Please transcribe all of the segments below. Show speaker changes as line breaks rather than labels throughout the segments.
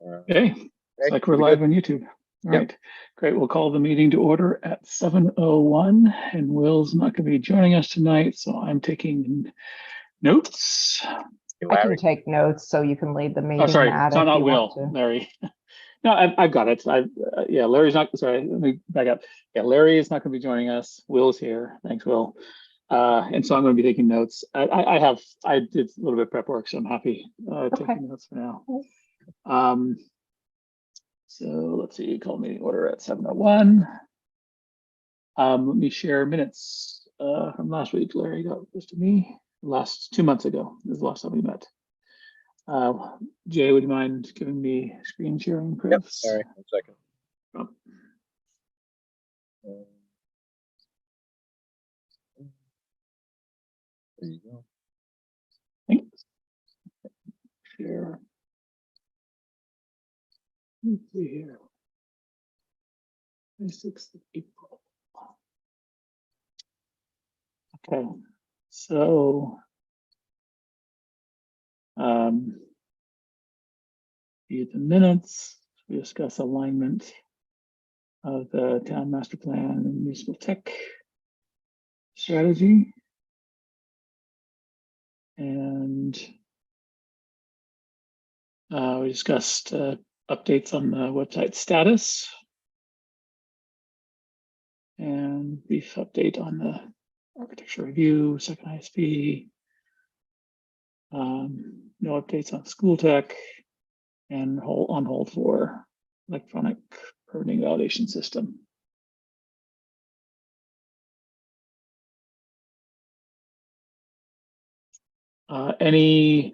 Okay, it's like we're live on YouTube. All right, great. We'll call the meeting to order at 7:01, and Will's not going to be joining us tonight, so I'm taking notes.
I can take notes so you can lead the meeting.
Oh, sorry,
Matt,
so not Will, Larry. No, I've got it. Yeah, Larry's not, sorry, let me back up. Yeah, Larry is not going to be joining us. Will's here. Thanks, Will. And so I'm going to be taking notes. I did a little bit of prep work, so I'm happy taking notes for now. So let's see, call meeting order at 7:01. Let me share minutes from last week. Larry got this to me last 2 months ago. This is the last time we met. Jay, would you mind giving me screen sharing proofs?
Yep, sorry, 1 second.
Oh.
There you go.
Thanks. Share. Let's see here. 26th of April. Okay, so the minutes, we discuss alignment of the town master plan and municipal tech strategy. And we discussed updates on the website status and brief update on the architecture review, second ISP. No updates on school tech, and on hold for electronic permitting validation system. Any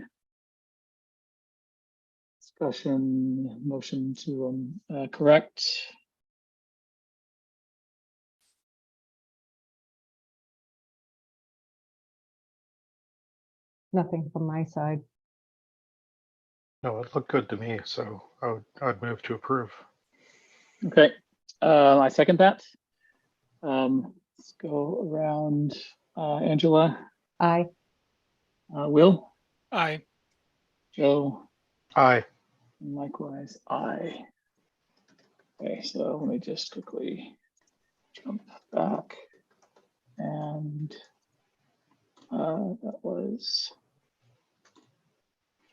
discussion, motion to correct?
Nothing from my side.
No, it looked good to me, so I'd move to approve.
Okay, I second that. Let's go around. Angela?
Aye.
Will?
Aye.
Joe?
Aye.
And likewise, aye. Okay, so let me just quickly jump back. And that was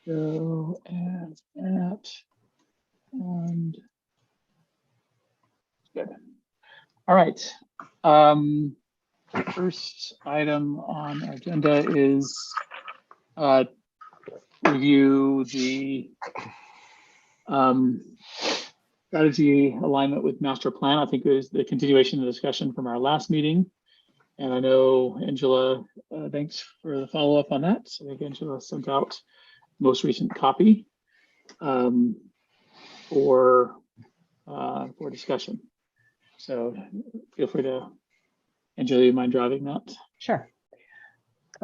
Joe and Matt. And good. All right. First item on our agenda is review the strategy alignment with master plan. I think it was the continuation of the discussion from our last meeting. And I know Angela, thanks for the follow-up on that. So I think Angela sent out most recent copy for discussion. So feel free to, Angela, you mind driving that?
Sure.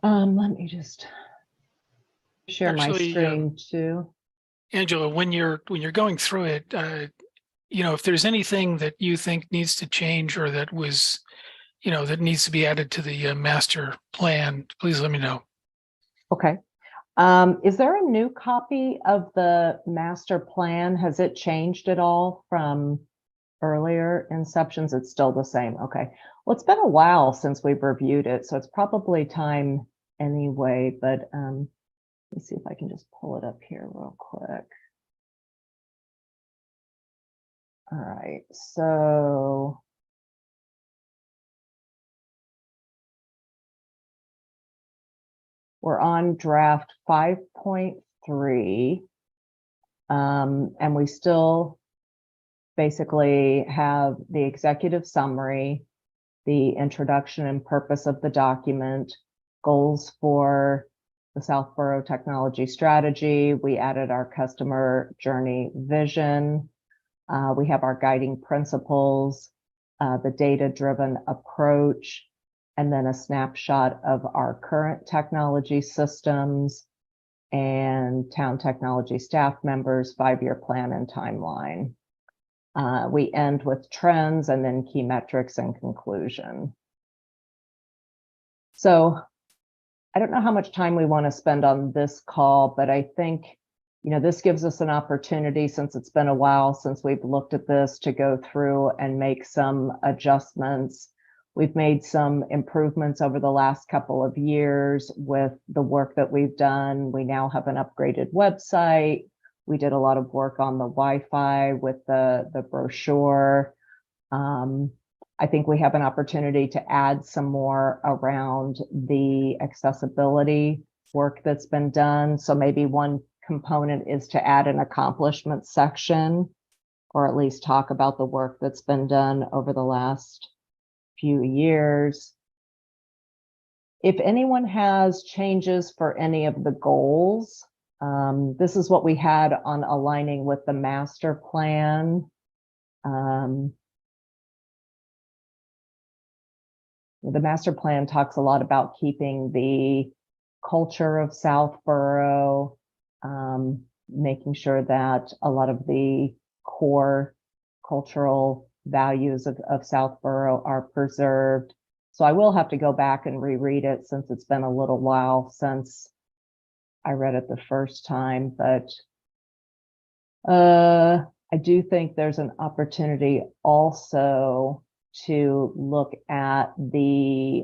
Let me just share my screen too.
Angela, when you're going through it, you know, if there's anything that you think needs to change or that was, you know, that needs to be added to the master plan, please let me know.
Okay. Is there a new copy of the master plan? Has it changed at all from earlier inceptions? It's still the same. Okay. Well, it's been a while since we've reviewed it, so it's probably time anyway, but let me see if I can just pull it up here real quick. All right, so we're on draft 5.3, and we still basically have the executive summary, the introduction and purpose of the document, goals for the Southborough technology strategy. We added our customer journey vision. We have our guiding principles, the data-driven approach, and then a snapshot of our current technology systems and town technology staff members, 5-year plan and timeline. We end with trends and then key metrics and conclusion. So I don't know how much time we want to spend on this call, but I think this gives us an opportunity, since it's been a while since we've looked at this, to go through and make some adjustments. We've made some improvements over the last couple of years with the work that we've done. We now have an upgraded website. We did a lot of work on the Wi-Fi with the brochure. I think we have an opportunity to add some more around the accessibility work that's been done. So maybe one component is to add an accomplishment section, or at least talk about the work that's been done over the last few years. If anyone has changes for any of the goals, this is what we had on aligning with the master plan. The master plan talks a lot about keeping the culture of Southborough, making sure that a lot of the core cultural values of Southborough are preserved. So I will have to go back and reread it, since it's been a little while since I read it the first time, but I do think there's an opportunity also to look at the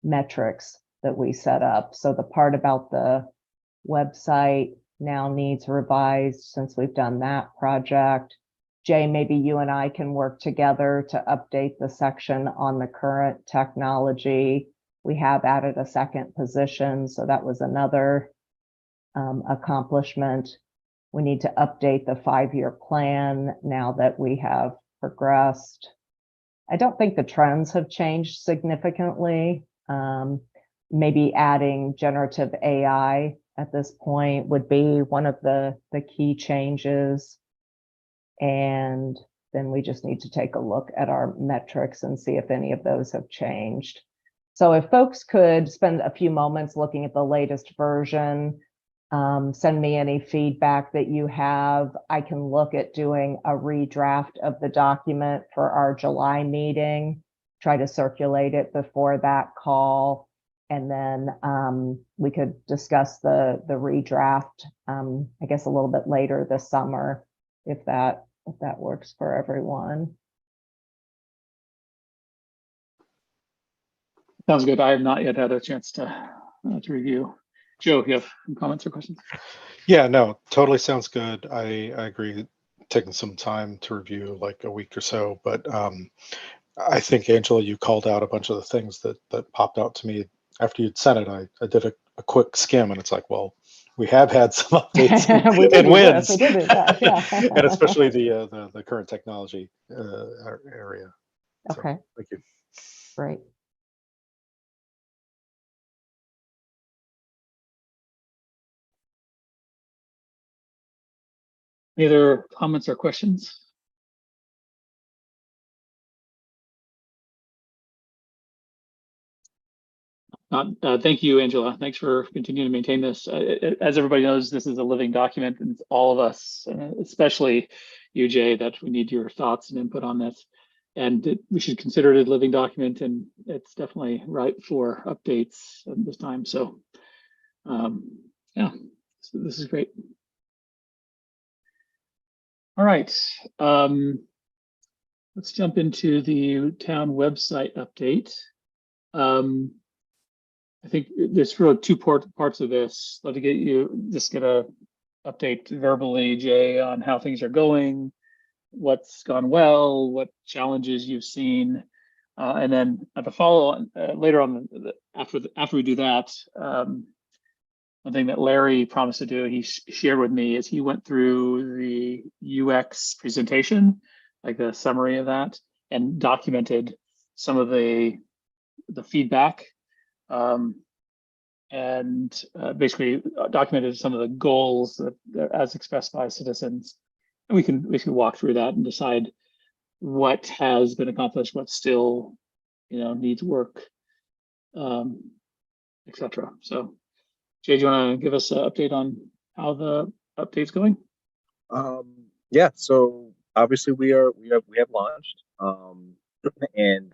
metrics that we set up. So the part about the website now needs revised, since we've done that project. Jay, maybe you and I can work together to update the section on the current technology. We have added a second position, so that was another accomplishment. We need to update the 5-year plan now that we have progressed. I don't think the trends have changed significantly. Maybe adding generative AI at this point would be one of the key changes. And then we just need to take a look at our metrics and see if any of those have changed. So if folks could spend a few moments looking at the latest version, send me any feedback that you have. I can look at doing a redraft of the document for our July meeting, try to circulate it before that call. And then we could discuss the redraft, I guess, a little bit later this summer, if that works for everyone.
Sounds good. I have not yet had a chance to review. Joe, you have some comments or questions?
Yeah, no, totally sounds good. I agree. Taking some time to review, like a week or so, but I think, Angela, you called out a bunch of the things that popped out to me after you'd sent it. I did a quick skim, and it's like, well, we have had some updates and wins,
Yeah.
and especially the current technology area. So,
Okay,
thank you.
great.
Any other comments or questions? Thank you, Angela. Thanks for continuing to maintain this. As everybody knows, this is a living document, and it's all of us, especially you, Jay, that we need your thoughts and input on this. And we should consider it a living document, and it's definitely ripe for updates at this time. So, yeah, so this is great. All right, let's jump into the town website update. I think there's really two parts of this. Love to get a update verbally, Jay, on how things are going, what's gone well, what challenges you've seen, and then at the follow later on after we do that, one thing that Larry promised to do, he shared with me, is he went through the UX presentation, like the summary of that, and documented some of the feedback. And basically documented some of the goals that as expressed by citizens. And we can walk through that and decide what has been accomplished, what still, needs work, etc. So, Jay, do you want to give us an update on how the update's going?
Yeah. So obviously we have launched, and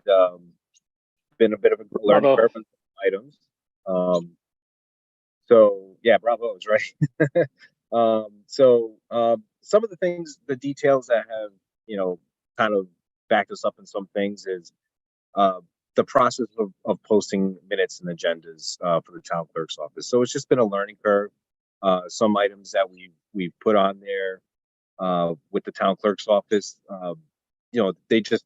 been a bit of a learning curve on items. So Yeah, bravos, right? Some of the things, the details that have, kind of backed us up in some things is uh, the process of posting minutes and agendas for the town clerk's office. So it's just been a learning curve. Some items that we've put on there with the town clerk's office, they just,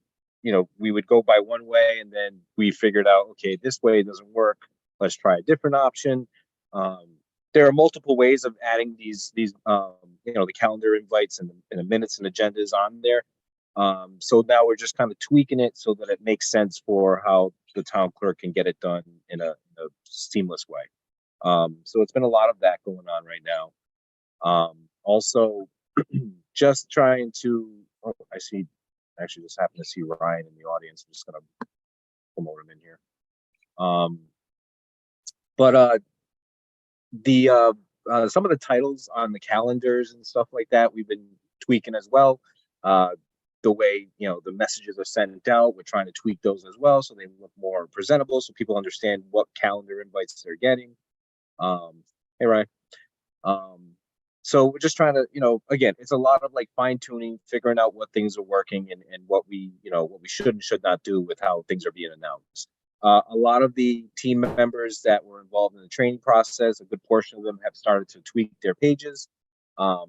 we would go by one way and then we figured out, okay, this way doesn't work. Let's try a different option. Um, there are multiple ways of adding these the calendar invites and the minutes and agendas on there. So now we're just kind of tweaking it so that it makes sense for how the town clerk can get it done in a seamless way. So it's been a lot of that going on right now. Also, just trying to. Oh, I see. Actually, just happened to see Ryan in the audience. I'm just gonna promote him in here. But the some of the titles on the calendars and stuff like that, we've been tweaking as well. The way the messages are sent out, we're trying to tweak those as well so they look more presentable, so people understand what calendar invites they're getting. Hey Ryan. So we're just trying to, again, it's a lot of like fine tuning, figuring out what things are working and what we should and should not do with how things are being announced. A lot of the team members that were involved in the training process, a good portion of them have started to tweak their pages. And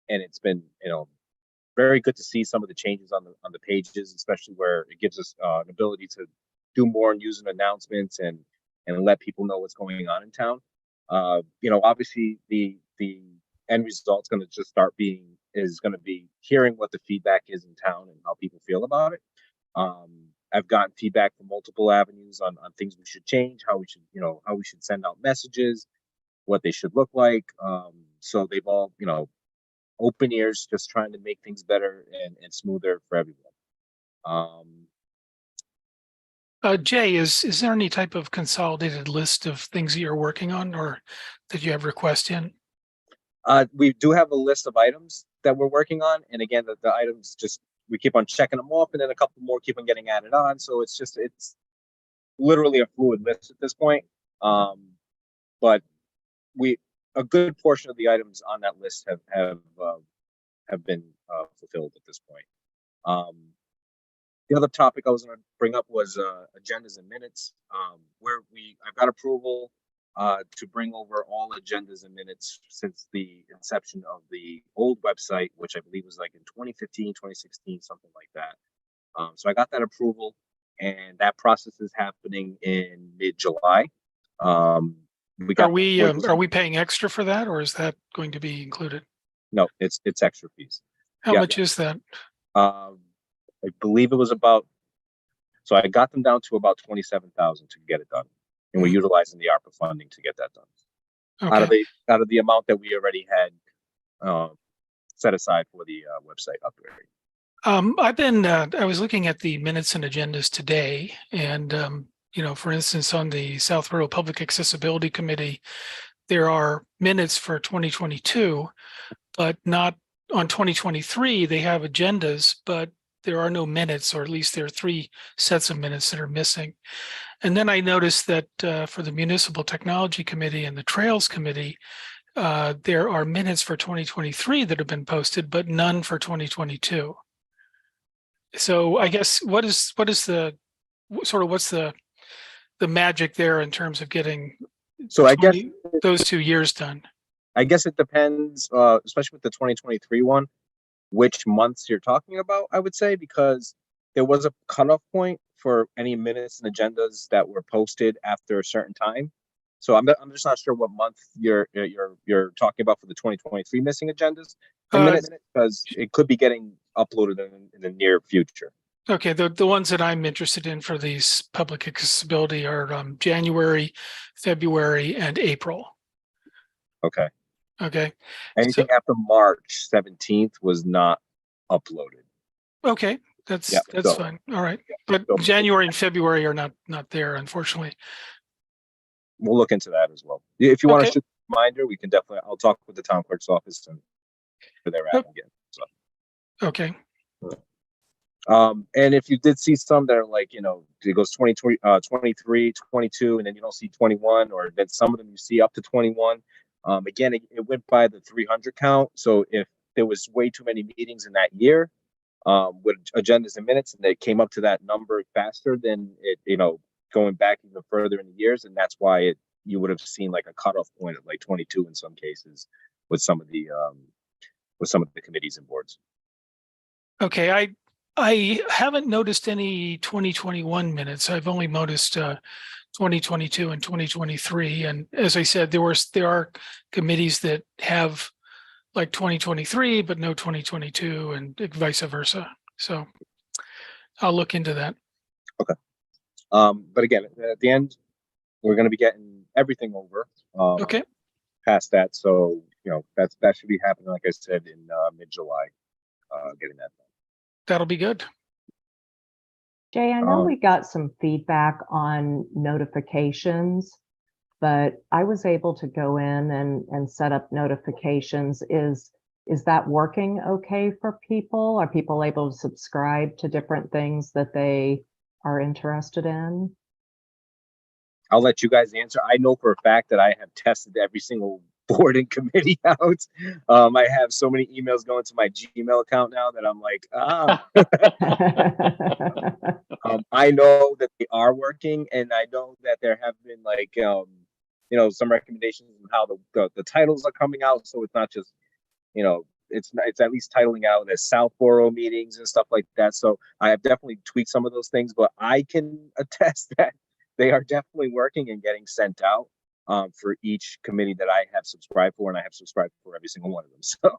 it's been, very good to see some of the changes on the pages, especially where it gives us an ability to do more and use announcements and let people know what's going on in town. Obviously the end result's going to just is going to be hearing what the feedback is in town and how people feel about it. I've gotten feedback from multiple avenues on things we should change, how we should send out messages, what they should look like. So they've all, open ears, just trying to make things better and smoother for everyone.
Jay, is there any type of consolidated list of things that you're working on or that you have requests in?
We do have a list of items that we're working on, and again, the items just we keep on checking them off, and then a couple more keep on getting added on. So it's literally a fluid list at this point. But a good portion of the items on that list have been fulfilled at this point. The other topic I was going to bring up was agendas and minutes, where I've got approval to bring over all agendas and minutes since the inception of the old website, which I believe was like in 2015, 2016, something like that. So I got that approval, and that process is happening in mid-July.
Are we paying extra for that, or is that going to be included?
No, it's extra fees.
How much is that?
I believe it was so I got them down to about 27,000 to get it done, and we're utilizing the ARPA funding to get that done. Okay. Out of the amount that we already had set aside for the website upgrade.
I was looking at the minutes and agendas today, and for instance, on the Southborough Public Accessibility Committee, there are minutes for 2022, but not on 2023. They have agendas, but there are no minutes, or at least there are 3 sets of minutes that are missing. And then I noticed that for the Municipal Technology Committee and the Trails Committee, there are minutes for 2023 that have been posted, but none for 2022. So I guess what's the magic there in terms of getting
I guess
those 2 years done?
I guess it depends, especially with the 2023 one, which months you're talking about, I would say, because there was a cutoff point for any minutes and agendas that were posted after a certain time. So I'm just not sure what month you're talking about for the 2023 missing agendas and minutes, because it could be getting uploaded in the near future.
Okay, the ones that I'm interested in for these public accessibility are January, February, and April.
Okay.
Okay.
Anything after March 17th was not uploaded.
Okay, that's fine. All right, but January and February are not there, unfortunately.
We'll look into that as well. If you want to shoot a reminder, we can definitely. I'll talk with the town clerk's office and where they're at again. So.
Okay.
And if you did see some that are like, it goes 23, 22, and then you don't see 21, or then some of them you see up to 21. Again, it went by the 300 count. So if there was way too many meetings in that year, with agendas and minutes, and they came up to that number faster than it, going back even further in the years, and that's why you would have seen like a cutoff point of like 22 in some cases with some of the committees and boards.
Okay, I haven't noticed any 2021 minutes. I've only noticed 2022 and 2023. And as I said, there are committees that have like 2023, but no 2022, and vice versa. So I'll look into that.
Okay. But again, at the end, we're going to be getting everything over.
Okay.
Past that, so that should be happening, like I said, in mid-July. Getting that done.
That'll be good.
Jay, I know we got some feedback on notifications, but I was able to go in and set up notifications. Is that working okay for people? Are people able to subscribe to different things that they are interested in?
I'll let you guys answer. I know for a fact that I have tested every single board and committee out. I have so many emails going to my Gmail account now that I'm like, I know that they are working, and I know that there have been like, some recommendations on how the titles are coming out. So it's not just, it's at least titling out as Southborough meetings and stuff like that. So I have definitely tweaked some of those things, but I can attest that they are definitely working and getting sent out for each committee that I have subscribed for, and I have subscribed for every single one of them. So,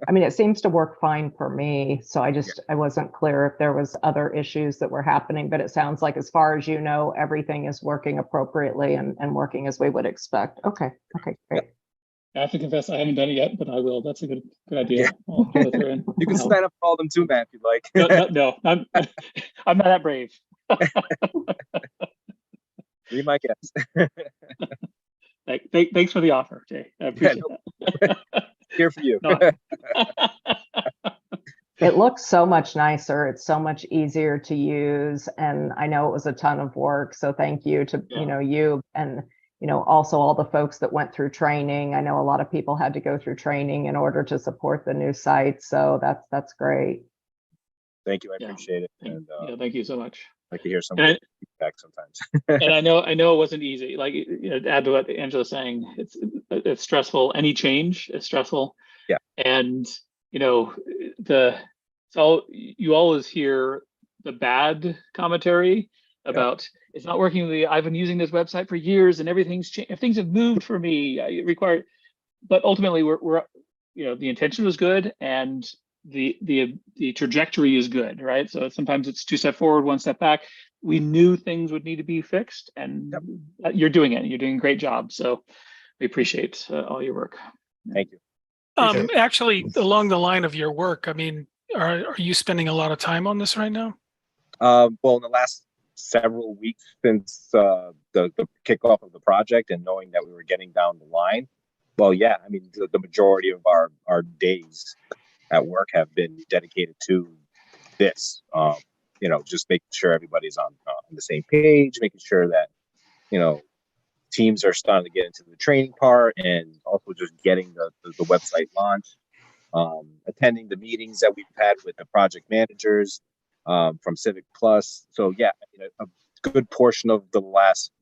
I mean, it seems to work fine for me. So I wasn't clear if there was other issues that were happening, but it sounds like, as far as you know, everything is working appropriately and working as we would expect. Okay, great.
I have to confess, I haven't done it yet, but I will. That's a good idea.
Yeah.
I'll go through and
you can sign up for all of them too, Matt, if you'd like.
No, I'm not that brave.
Be my guest.
Thanks for the offer, Jay. I appreciate that.
Here for you.
No.
It looks so much nicer. It's so much easier to use. And I know it was a ton of work. So thank you to, you and, also all the folks that went through training. I know a lot of people had to go through training in order to support the new site. So that's great.
Thank you. I appreciate it. And
thank you so much.
I like to hear some feedback sometimes.
And I know it wasn't easy. Like, to add to what Angela's saying, it's stressful. Any change is stressful.
Yeah.
And you always hear the bad commentary about it's not working. I've been using this website for years and everything's changed. If things have moved for me, but ultimately we're the intention was good and the trajectory is good, right? So sometimes it's 2 steps forward, 1 step back. We knew things would need to be fixed, and you're doing it. You're doing a great job. So we appreciate all your work.
Thank you.
Actually, along the line of your work, I mean, are you spending a lot of time on this right now?
Well, in the last several weeks since the kickoff of the project and knowing that we were getting down the line, well, yeah, I mean, the majority of our days at work have been dedicated to this. Just making sure everybody's on the same page, making sure that teams are starting to get into the training part, and also just getting the website launched, attending the meetings that we've had with the project managers from Civic Plus. So yeah, a good portion of the last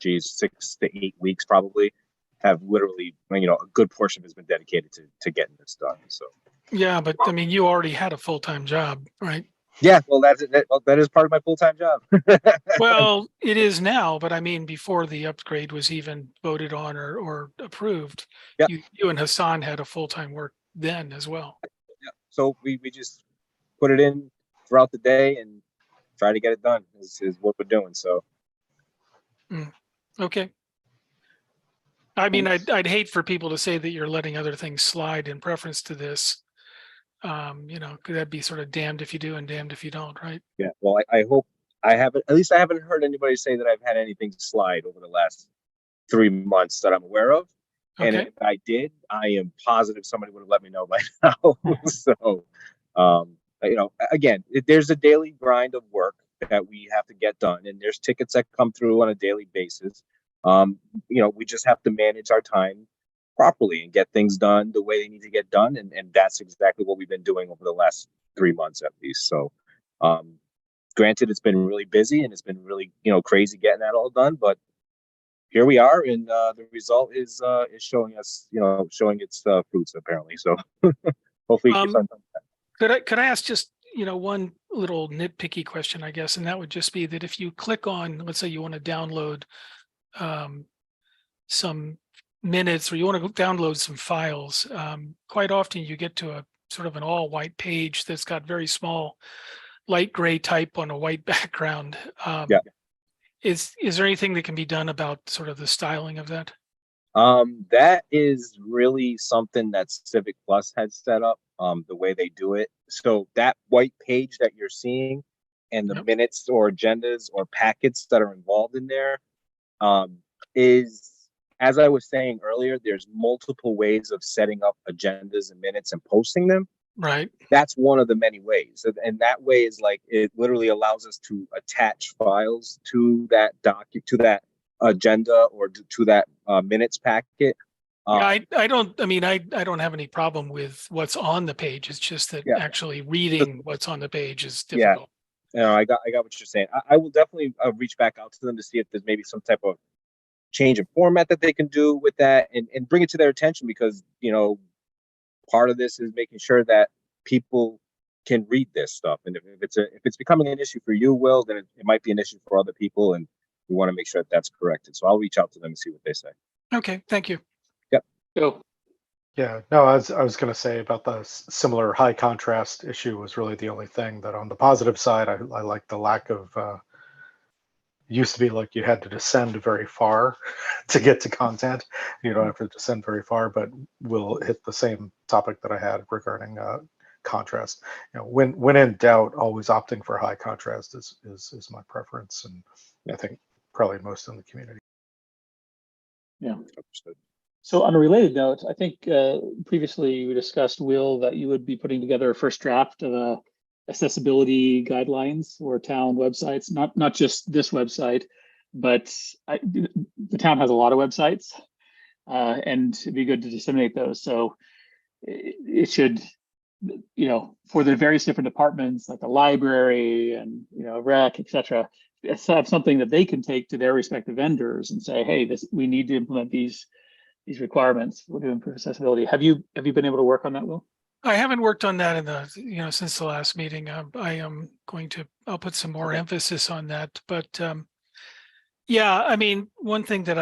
6 to 8 weeks probably have literally, a good portion has been dedicated to getting this done. So
yeah, but I mean, you already had a full-time job, right?
Yeah, well, that is part of my full-time job.
Well, it is now, but I mean, before the upgrade was even voted on or approved, you and Hassan had a full-time work then as well.
Yeah. So we just put it in throughout the day and try to get it done is what we're doing. So.
Okay. I mean, I'd hate for people to say that you're letting other things slide in preference to this. Could that be sort of damned if you do and damned if you don't, right?
Yeah. Well, I hope I haven't heard anybody say that I've had anything slide over the last 3 months that I'm aware of.
Okay.
And if I did, I am positive somebody would have let me know by now. So, again, there's a daily grind of work that we have to get done, and there's tickets that come through on a daily basis. We just have to manage our time properly and get things done the way they need to get done. And that's exactly what we've been doing over the last 3 months at least. So, granted, it's been really busy and it's been really, crazy getting that all done, but here we are, and the result is showing us, showing its fruits apparently. So hopefully it keeps on.
Could I ask just, one little nitpicky question, I guess, and that would just be that if you click on, let's say you want to download some minutes, or you want to download some files, quite often you get to a sort of an all white page that's got very small light gray type on a white background.
Yeah.
Is there anything that can be done about sort of the styling of that?
That is really something that Civic Plus had set up, the way they do it. So that white page that you're seeing and the
Yep.
minutes or agendas or packets that are involved in there, is, as I was saying earlier, there's multiple ways of setting up agendas and minutes and posting them.
Right.
That's one of the many ways. And that way is like, it literally allows us to attach files to that to that agenda or to that minutes packet.
Yeah, I don't have any problem with what's on the page. It's just that
Yeah.
actually reading what's on the page is
Yeah.
difficult.
I got what you're saying. I will definitely reach back out to them to see if there's maybe some type of change in format that they can do with that, and bring it to their attention, because part of this is making sure that people can read this stuff. And if it's becoming an issue for you, Will, then it might be an issue for other people, and we want to make sure that that's corrected. So I'll reach out to them and see what they say.
Okay, thank you.
Go.
Yeah, no, I was going to say about the similar high contrast issue was really the only thing that on the positive side, I like the lack of, used to be like you had to descend very far to get to content. You don't have to descend very far, but we'll hit the same topic that I had regarding contrast. When in doubt, always opting for high contrast is my preference, and I think probably most in the community.
Yeah.
Understood.
So on a related note, I think previously we discussed, Will, that you would be putting together a first draft of accessibility guidelines for town websites, not just this website, but the town has a lot of websites, and it'd be good to disseminate those. So it should, for the various different departments like the library and rec, etc., have something that they can take to their respective vendors and say, hey, we need to implement these requirements. We're doing for accessibility. Have you been able to work on that, Will?
I haven't worked on that since the last meeting. I'll put some more emphasis on that. But yeah, I mean, one thing that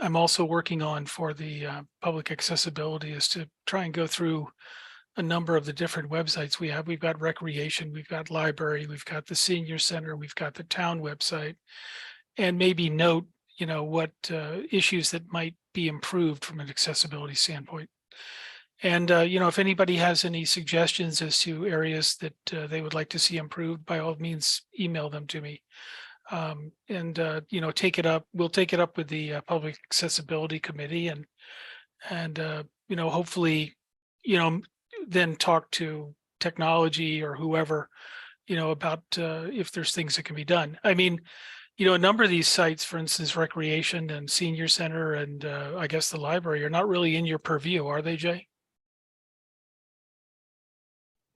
I'm also working on for the public accessibility is to try and go through a number of the different websites we have. We've got recreation, we've got library, we've got the senior center, we've got the town website, and maybe note, what issues that might be improved from an accessibility standpoint. And, if anybody has any suggestions as to areas that they would like to see improved, by all means, email them to me. And take it up. We'll take it up with the Public Accessibility Committee, and hopefully, then talk to technology or whoever, about if there's things that can be done. I mean, a number of these sites, for instance, recreation and senior center, and I guess the library, are not really in your purview, are they, Jay?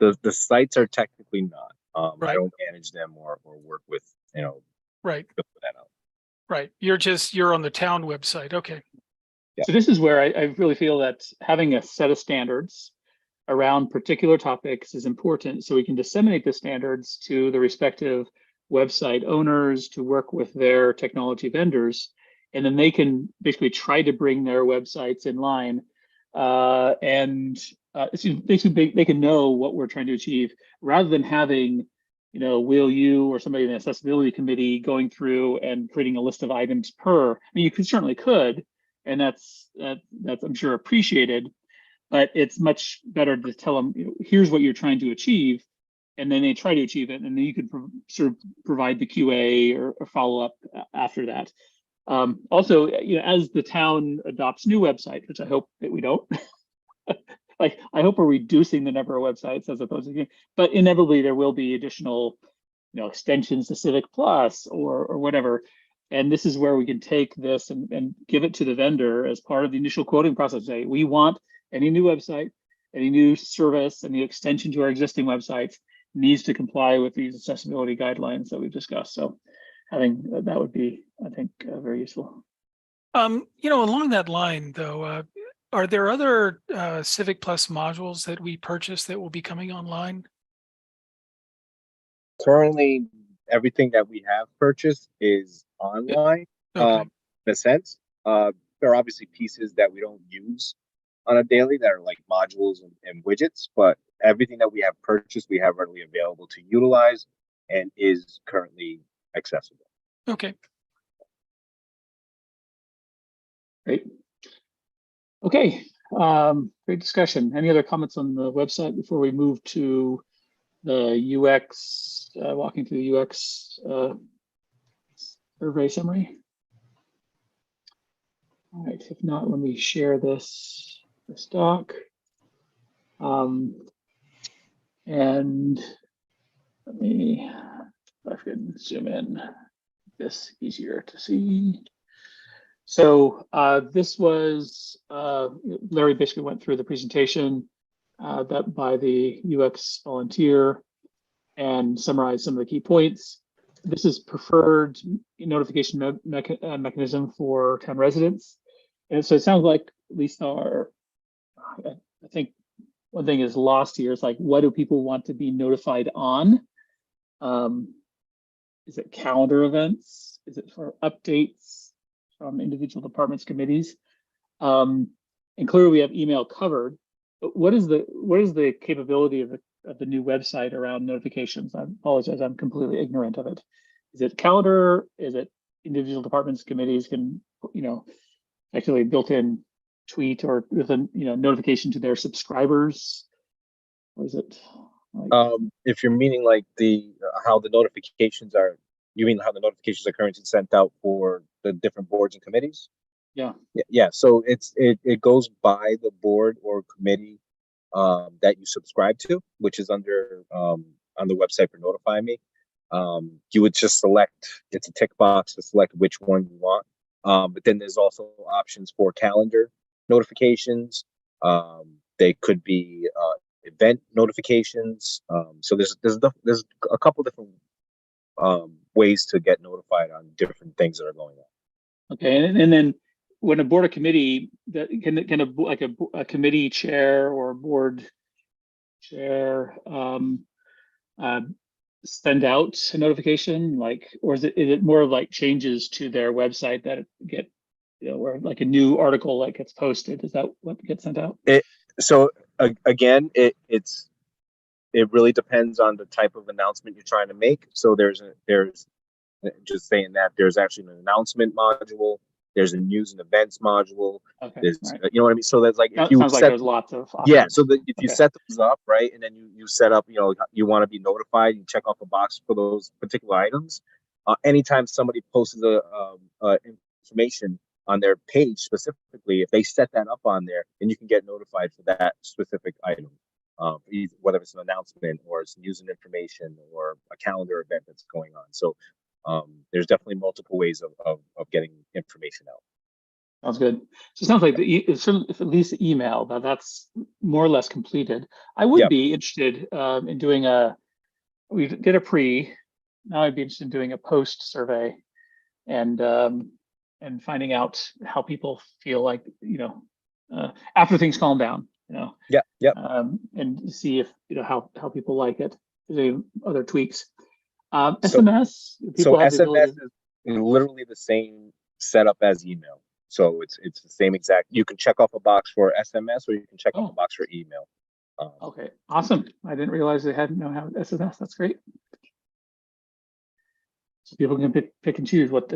The sites are technically not.
Right.
I don't manage them or work with,
Right.
to put that out.
Right. You're on the town website. Okay.
Yeah.
So this is where I really feel that having a set of standards around particular topics is important, so we can disseminate the standards to the respective website owners to work with their technology vendors, and then they can basically try to bring their websites in line, and they can know what we're trying to achieve, rather than having Will, you or somebody in the accessibility committee going through and creating a list of items per. I mean, you certainly could, and that's I'm sure appreciated, but it's much better to tell them, here's what you're trying to achieve, and then they try to achieve it, and then you could sort of provide the QA or follow up after that. Also, as the town adopts new websites, which I hope that we don't, like I hope we're reducing the number of websites as opposed to, but inevitably there will be additional, extensions to Civic Plus or whatever. And this is where we can take this and give it to the vendor as part of the initial quoting process. Say, we want any new website, any new service, any extension to our existing websites needs to comply with these accessibility guidelines that we've discussed. So having that would be, I think, very useful.
Along that line, though, are there other Civic Plus modules that we purchased that will be coming online?
Currently, everything that we have purchased is online.
Okay.
In a sense, there are obviously pieces that we don't use on a daily that are like modules and widgets, but everything that we have purchased, we have readily available to utilize and is currently accessible.
Okay.
Great. Okay. Great discussion. Any other comments on the website before we move to the UX, walking through the UX survey summary? All right, if not, let me share this doc. And let me, if I can zoom in, this easier to see. So this was, Larry basically went through the presentation that by the UX volunteer and summarized some of the key points. This is preferred notification mechanism for town residents. And so it sounds like at least I think one thing is lost here is like, what do people want to be notified on? Is it calendar events? Is it for updates from individual departments, committees? And clearly we have email covered, but what is the capability of the new website around notifications? I apologize, I'm completely ignorant of it. Is it calendar? Is it individual departments, committees can, actually built-in tweet or with a notification to their subscribers? Or is it like,
if you're meaning like how the notifications are, you mean how the notifications are currently sent out for the different boards and committees?
yeah.
Yeah. So it goes by the board or committee that you subscribe to, which is under on the website for Notify Me. You would just select, it's a tick box to select which one you want. But then there's also options for calendar notifications. They could be event notifications. So there's a couple different ways to get notified on different things that are going on.
Okay, and then when a board or committee that can a committee chair or board chair send out a notification, like, or is it more of like changes to their website that get, or like a new article that gets posted? Is that what gets sent out?
Again, it really depends on the type of announcement you're trying to make. So there's just saying that there's actually an announcement module. There's a news and events module.
Okay,
There's,
right.
you know what I mean? So that's like, if
That sounds like there's lots of options.
yeah. So if you
Okay.
set those up, right, and then you set up, you want to be notified, you check off a box for those particular items. Anytime somebody posts information on their page specifically, if they set that up on there, then you can get notified for that specific item. Whether it's an announcement or it's news and information or a calendar event that's going on. So there's definitely multiple ways of getting information out.
Sounds good. So it sounds like if at least the email, that's more or less completed. I would be interested in doing we did a pre, now I'd be interested in doing a post survey and finding out how people feel like, after things calm down, and see if, how people like it. Is there any other tweaks? SMS, people have the ability.
SMS is literally the same setup as email. So it's the same exact. You can check off a box for SMS or you can check off a box for email.
Okay, awesome. I didn't realize they hadn't know how SMS. That's great. So people can pick and choose what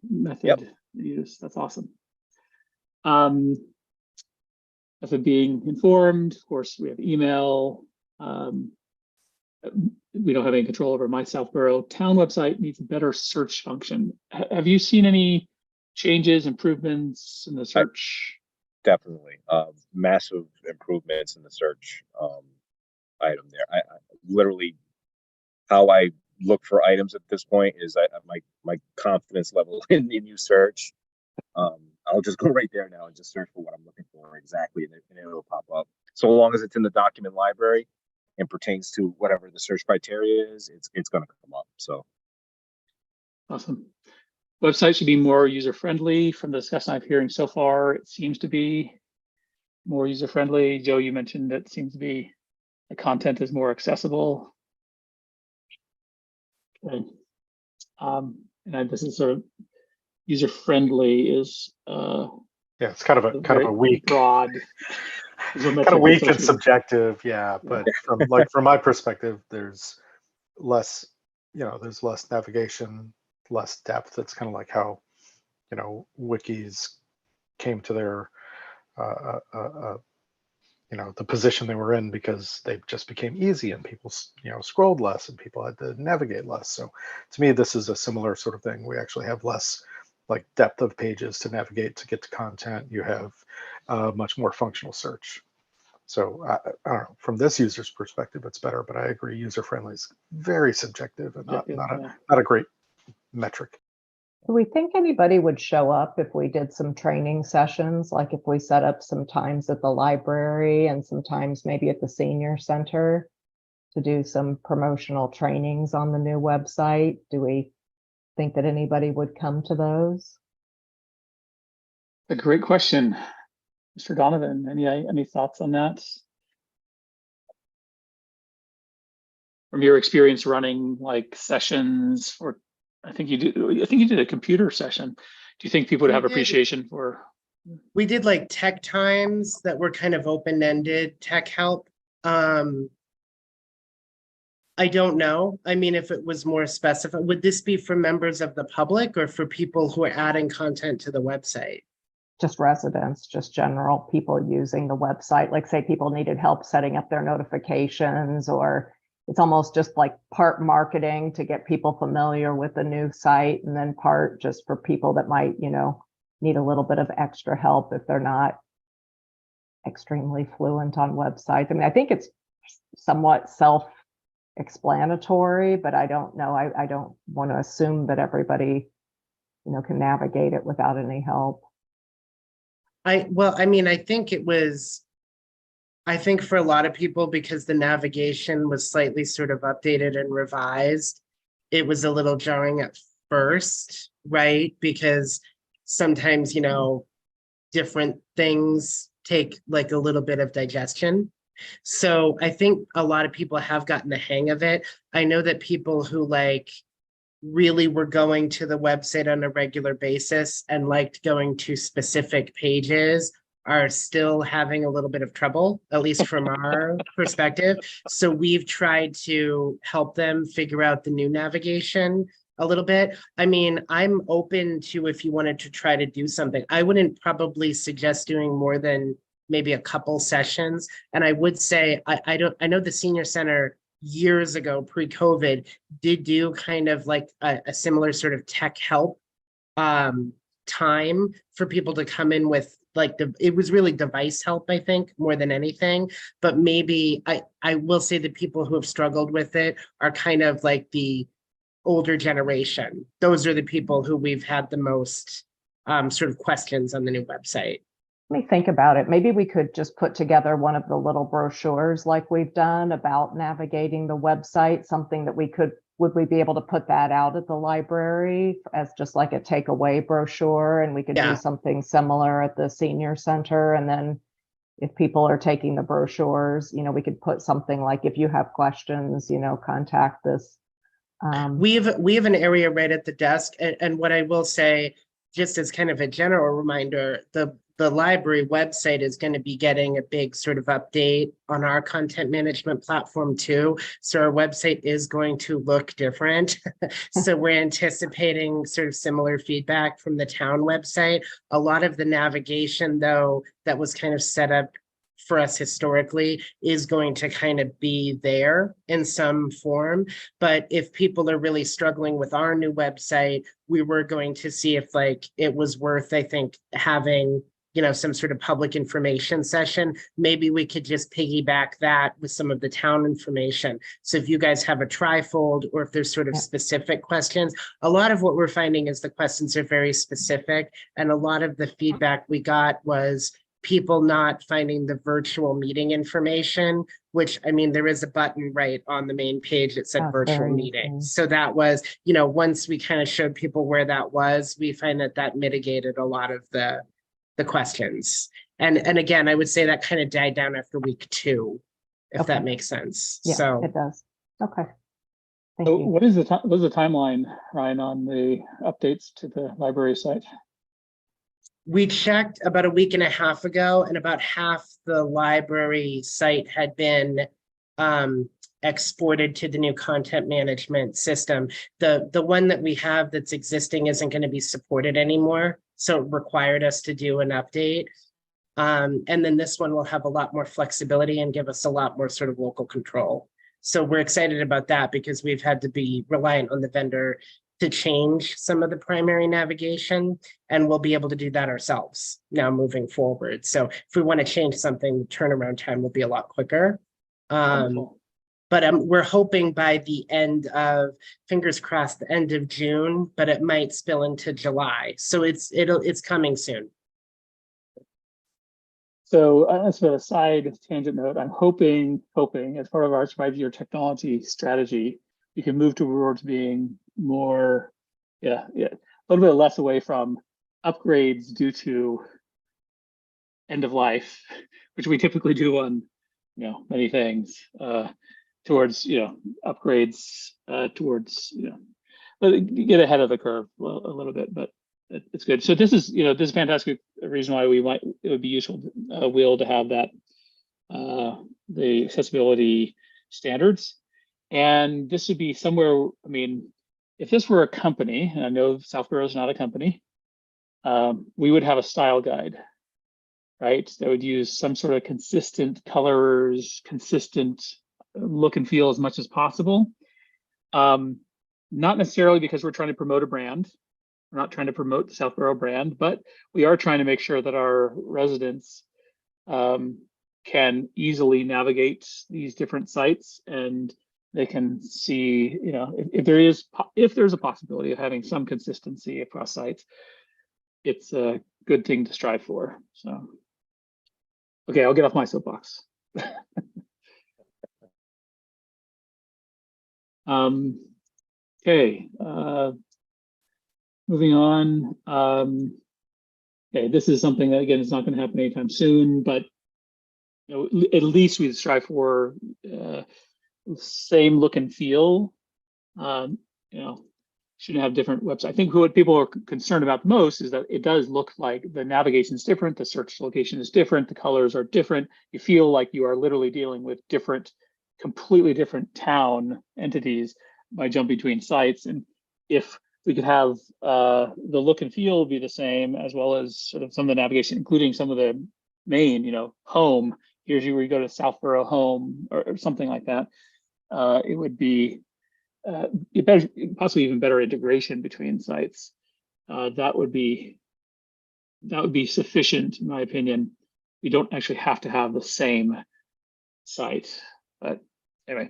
method to use. That's awesome. As of being informed, of course, we have email. We don't have any control over my Southborough town website. Needs a better search function. Have you seen any changes, improvements in the search?
Definitely, massive improvements in the search item there. I literally, how I look for items at this point is my confidence level in you search. I'll just go right there now and just search for what I'm looking for exactly, and it'll pop up. So long as it's in the document library and pertains to whatever the search criteria is, it's going to come up. So
Awesome. Website should be more user-friendly. From the discussion I'm hearing so far, it seems to be more user-friendly. Joe, you mentioned that seems to be the content is more accessible. Okay. This is sort of user-friendly is
Yeah, it's kind of a
very
weak,
broad.
kind of weak and subjective. Yeah, but from my perspective, there's less, there's less navigation, less depth. It's kind of like how, wikis came to their, the position they were in because they just became easy and people, scrolled less and people had to navigate less. So to me, this is a similar sort of thing. We actually have less like depth of pages to navigate to get to content. You have much more functional search. So I don't know, from this user's perspective, it's better, but I agree, user-friendly is very subjective and not a great metric.
Do we think anybody would show up if we did some training sessions, like if we set up some times at the library and sometimes maybe at the senior center to do some promotional trainings on the new website? Do we think that anybody would come to those?
A great question. Mr. Donovan, any thoughts on that? From your experience running like sessions for, I think you did a computer session. Do you think people would have appreciation for?
We did like tech times that were kind of open-ended tech help. I don't know. I mean, if it was more specific, would this be for members of the public or for people who are adding content to the website?
Just residents, just general people using the website. Like say people needed help setting up their notifications, or it's almost just like part marketing to get people familiar with the new site, and then part just for people that might, need a little bit of extra help if they're not extremely fluent on websites. I mean, I think it's somewhat self-explanatory, but I don't know. I don't want to assume that everybody, can navigate it without any help.
I think for a lot of people, because the navigation was slightly sort of updated and revised, it was a little jarring at first, right? Because sometimes, different things take like a little bit of digestion. So I think a lot of people have gotten the hang of it. I know that people who really were going to the website on a regular basis and liked going to specific pages are still having a little bit of trouble, at least from our perspective. So we've tried to help them figure out the new navigation a little bit. I mean, I'm open to if you wanted to try to do something. I wouldn't probably suggest doing more than maybe a couple sessions. And I would say, I know the senior center years ago, pre-COVID, did do kind of like a similar sort of tech help time for people to come in with it was really device help, I think, more than anything. But maybe I will say the people who have struggled with it are kind of like the older generation. Those are the people who we've had the most sort of questions on the new website.
Let me think about it. Maybe we could just put together one of the little brochures like we've done about navigating the website, something that would we be able to put that out at the library as just like a takeaway brochure? And we could do something similar at the senior center. And then if people are taking the brochures, we could put something like, if you have questions, contact this.
We have an area right at the desk. And what I will say, just as kind of a general reminder, the library website is going to be getting a big sort of update on our content management platform too. So our website is going to look different. So we're anticipating sort of similar feedback from the town website. A lot of the navigation though, that was kind of set up for us historically is going to kind of be there in some form. But if people are really struggling with our new website, we were going to see if it was worth, I think, having some sort of public information session, maybe we could just piggyback that with some of the town information. So if you guys have a trifold, or if there's sort of
Yeah.
specific questions, a lot of what we're finding is the questions are very specific. And a lot of the feedback we got was people not finding the virtual meeting information, which, I mean, there is a button right on the main page that said
That's
virtual
very
meeting.
easy.
So that was, once we kind of showed people where that was, we find that mitigated a lot of the questions. And again, I would say that kind of died down after week 2, if
Okay.
that makes sense.
Yeah,
So
it does. Okay. Thank
So
you.
what is the timeline, Ryan, on the updates to the library site?
we checked about a week and a half ago, and about half the library site had been exported to the new content management system. The one that we have that's existing isn't going to be supported anymore, so it required us to do an update. And then this one will have a lot more flexibility and give us a lot more sort of local control. So we're excited about that because we've had to be reliant on the vendor to change some of the primary navigation, and we'll be able to do that ourselves now moving forward. So if we want to change something, the turnaround time will be a lot quicker.
Wonderful.
But we're hoping by the end of, fingers crossed, the end of June, but it might spill into July. So it's coming soon.
So as a side tangent note, I'm hoping as part of our 5-year technology strategy, we can move towards being more, a little bit less away from upgrades due to end of life, which we typically do on, many things, towards, upgrades, towards, get ahead of the curve a little bit, but it's good. So this is, this is fantastic reason why it would be useful, Will, to have that, the accessibility standards. And this would be somewhere, I mean, if this were a company, and I know Southborough is not a company, we would have a style guide, right? That would use some sort of consistent colors, consistent look and feel as much as possible. Not necessarily because we're trying to promote a brand. We're not trying to promote the Southborough brand, but we are trying to make sure that our residents can easily navigate these different sites, and they can see, if there's a possibility of having some consistency across sites, it's a good thing to strive for. So, okay, I'll get off my soapbox. Okay, moving on. Okay, this is something that, again, is not going to happen anytime soon, but at least we strive for same look and feel. Shouldn't have different websites. I think what people are concerned about most is that it does look like the navigation is different, the search location is different, the colors are different. You feel like you are literally dealing with completely different town entities by jumping between sites. And if we could have the look and feel be the same, as well as sort of some of the navigation, including some of the main, home, here's where you go to Southborough home or something like that. It would be possibly even better integration between sites. That would be sufficient, in my opinion. We don't actually have to have the same site, but anyway.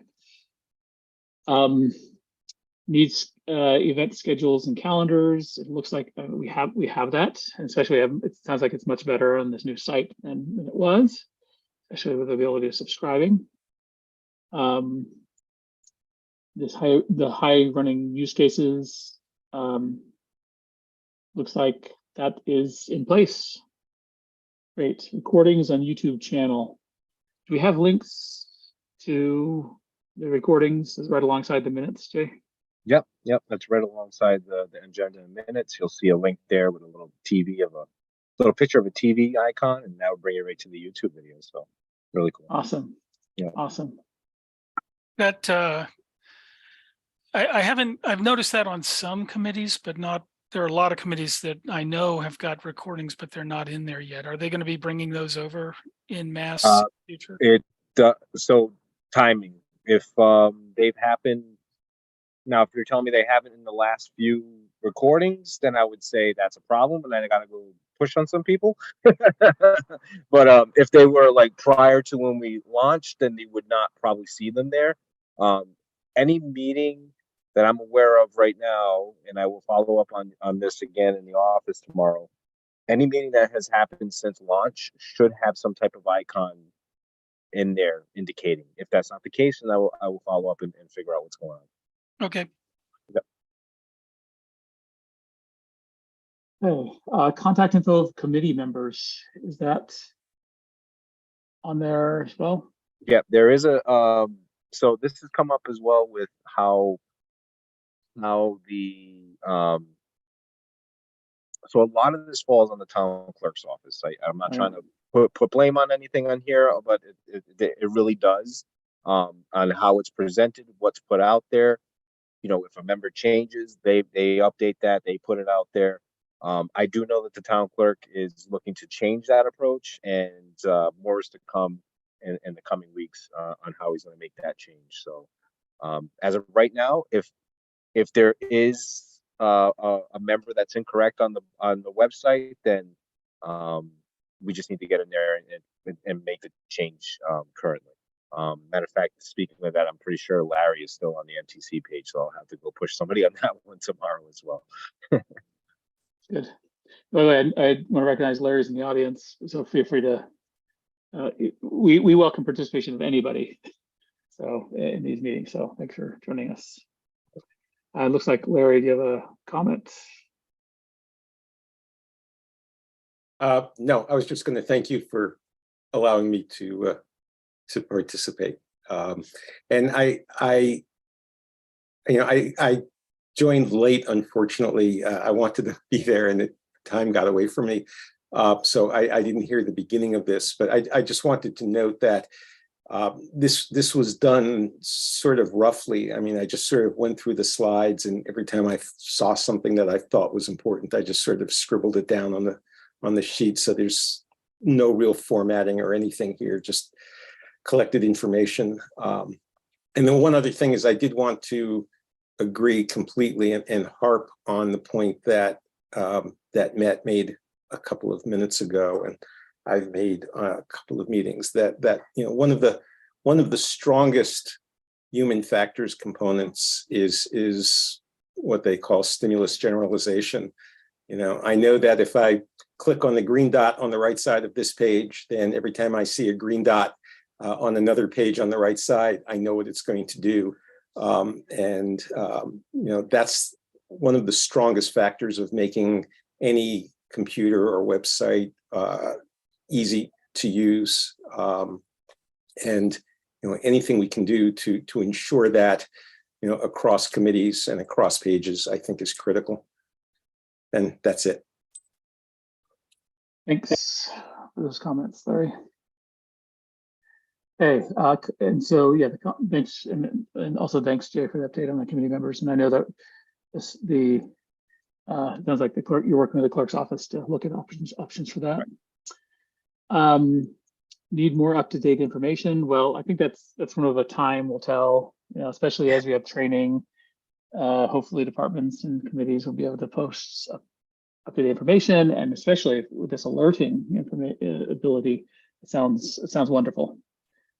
Needs event schedules and calendars. It looks like we have that, and especially it sounds like it's much better on this new site than it was, especially with the ability of subscribing. The high running use cases, looks like that is in place. Great. Recordings on YouTube channel. Do we have links to the recordings right alongside the minutes, Jay?
Yep. That's right alongside the agenda and minutes. You'll see a link there with a little little picture of a TV icon, and that will bring you right to the YouTube video. So really cool.
Awesome.
Yeah.
Awesome.
That I've noticed that on some committees, but not. There are a lot of committees that I know have got recordings, but they're not in there yet. Are they going to be bringing those over in mass in the future?
So timing. If they've happened now, if you're telling me they haven't in the last few recordings, then I would say that's a problem, and then I got to go push on some people. But if they were like prior to when we launched, then they would not probably see them there. Any meeting that I'm aware of right now, and I will follow up on this again in the office tomorrow. Any meeting that has happened since launch should have some type of icon in there indicating. If that's not the case, then I will follow up and figure out what's going on.
Okay.
Okay, contact info of committee members, is that on there as well?
Yeah, there is a so this has come up as well with how the so a lot of this falls on the town clerk's office. I'm not trying to put blame on anything on here, but it really does, on how it's presented, what's put out there. You know, if a member changes, they update that, they put it out there. I do know that the town clerk is looking to change that approach, and more is to come in the coming weeks on how he's going to make that change. So as of right now, if there is a member that's incorrect on the website, then we just need to get in there and make the change currently. Matter of fact, speaking of that, I'm pretty sure Larry is still on the MTC page, so I'll have to go push somebody on that one tomorrow as well.
Good. By the way, I want to recognize Larry's in the audience, so feel free to. We welcome participation of anybody, so in these meetings. So thanks for joining us. It looks like Larry, do you have a comment?
No, I was just going to thank you for allowing me to participate. And I joined late, unfortunately. I wanted to be there and the time got away from me. So I didn't hear the beginning of this, but I just wanted to note that this was done sort of roughly. I mean, I just sort of went through the slides, and every time I saw something that I thought was important, I just sort of scribbled it down on the sheet. So there's no real formatting or anything here, just collected information. And then one other thing is I did want to agree completely and harp on the point that that Matt made a couple of minutes ago, and I've made a couple of meetings, that you know, one of the strongest human factors components is what they call stimulus generalization. You know, I know that if I click on the green dot on the right side of this page, then every time I see a green dot on another page on the right side, I know what it's going to do. You know, that's one of the strongest factors of making any computer or website easy to use. And you know, anything we can do to ensure that, you know, across committees and across pages, I think is critical. And that's it.
Thanks for those comments, Larry. Hey, and so yeah, thanks, and also thanks, Jay, for the update on the committee members. And I know that sounds like the clerk, you're working with the clerk's office to look at options for that. Right. Need more up-to-date information. Well, I think that's one of a time will tell, you know, especially as we have training. Hopefully departments and committees will be able to post up-to-date information, and especially with this alerting ability, it sounds wonderful.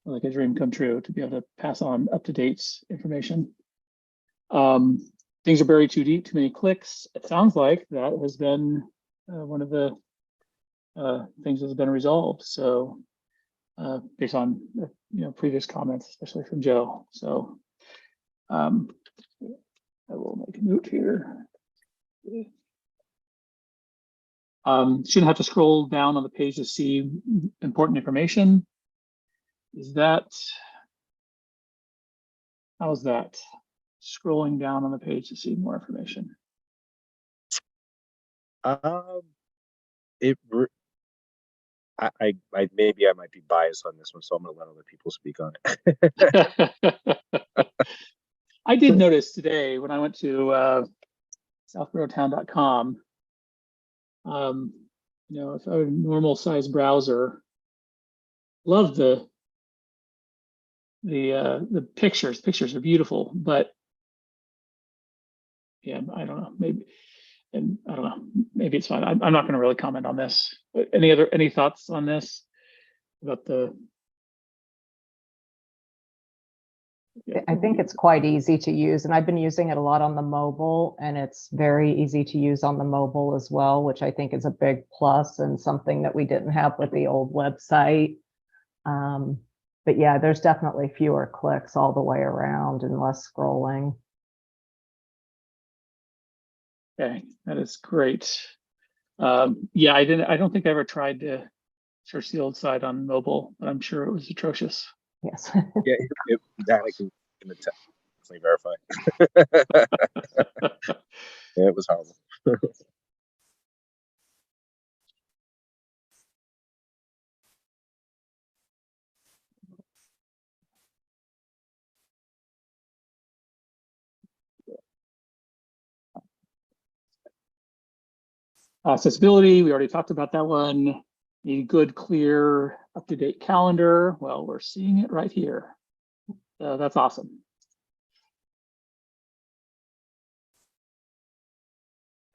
Like a dream come true to be able to pass on up-to-date information. Things are buried too deep, too many clicks. It sounds like that has been one of the things that has been resolved. So based on you know, previous comments, especially from Joe. So I will make a note here. Shouldn't have to scroll down on the page to see important information. Is that, how's that? Scrolling down on the page to see more information.
I maybe I might be biased on this one, so I'm going to let other people speak on it.
I did notice today when I went to southboroughtown.com, you know, if I had a normal size browser, love the pictures. Pictures are beautiful, but yeah, I don't know, maybe and I don't know, maybe it's fine. I'm not going to really comment on this. But any thoughts on this about the?
I think it's quite easy to use, and I've been using it a lot on the mobile, and it's very easy to use on the mobile as well, which I think is a big plus and something that we didn't have with the old website. But yeah, there's definitely fewer clicks all the way around and less scrolling.
Okay, that is great. Yeah, I don't think I ever tried to search the old site on mobile, but I'm sure it was atrocious.
Yes.
Yeah, that I can definitely verify. Yeah, it was horrible.
Accessibility, we already talked about that one. Need a good, clear, up-to-date calendar. Well, we're seeing it right here. That's awesome.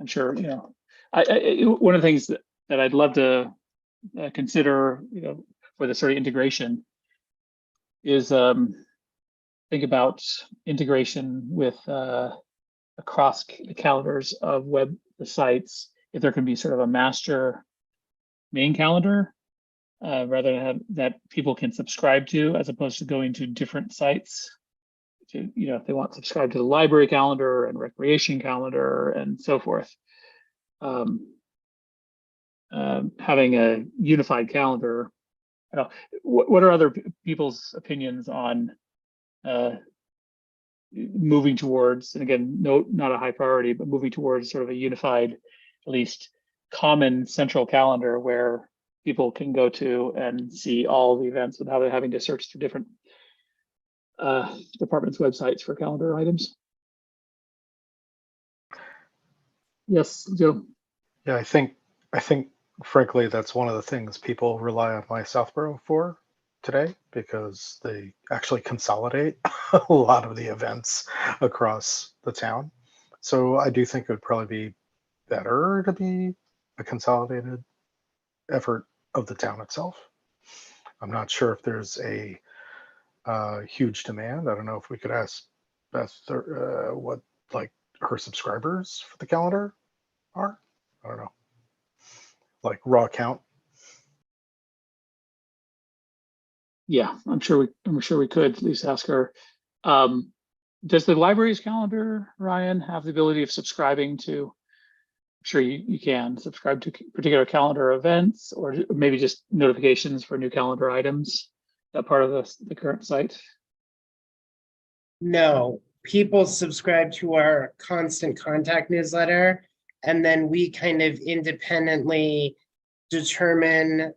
I'm sure, you know, one of the things that I'd love to consider, you know, for the sort of integration is think about integration with across the calendars of the sites. If there can be sort of a master main calendar, rather than have that people can subscribe to, as opposed to going to different sites. To, you know, if they want to subscribe to the library calendar and recreation calendar and so forth. Having a unified calendar. You know, what are other people's opinions on moving towards, and again, not a high priority, but moving towards sort of a unified, at least common central calendar where people can go to and see all the events without having to search through different departments' websites for calendar items. Yes, Joe.
Yeah, I think frankly that's one of the things people rely on my Southborough for today, because they actually consolidate a lot of the events across the town. So I do think it would probably be better to be a consolidated effort of the town itself. I'm not sure if there's a huge demand. I don't know if we could ask Beth what like her subscribers for the calendar are. I don't know, like raw count.
Yeah, I'm sure we could at least ask her. Does the library's calendar, Ryan, have the ability of subscribing to? I'm sure you can subscribe to particular calendar events, or maybe just notifications for new calendar items. That part of the current site.
No, people subscribe to our constant contact newsletter, and then we kind of independently determine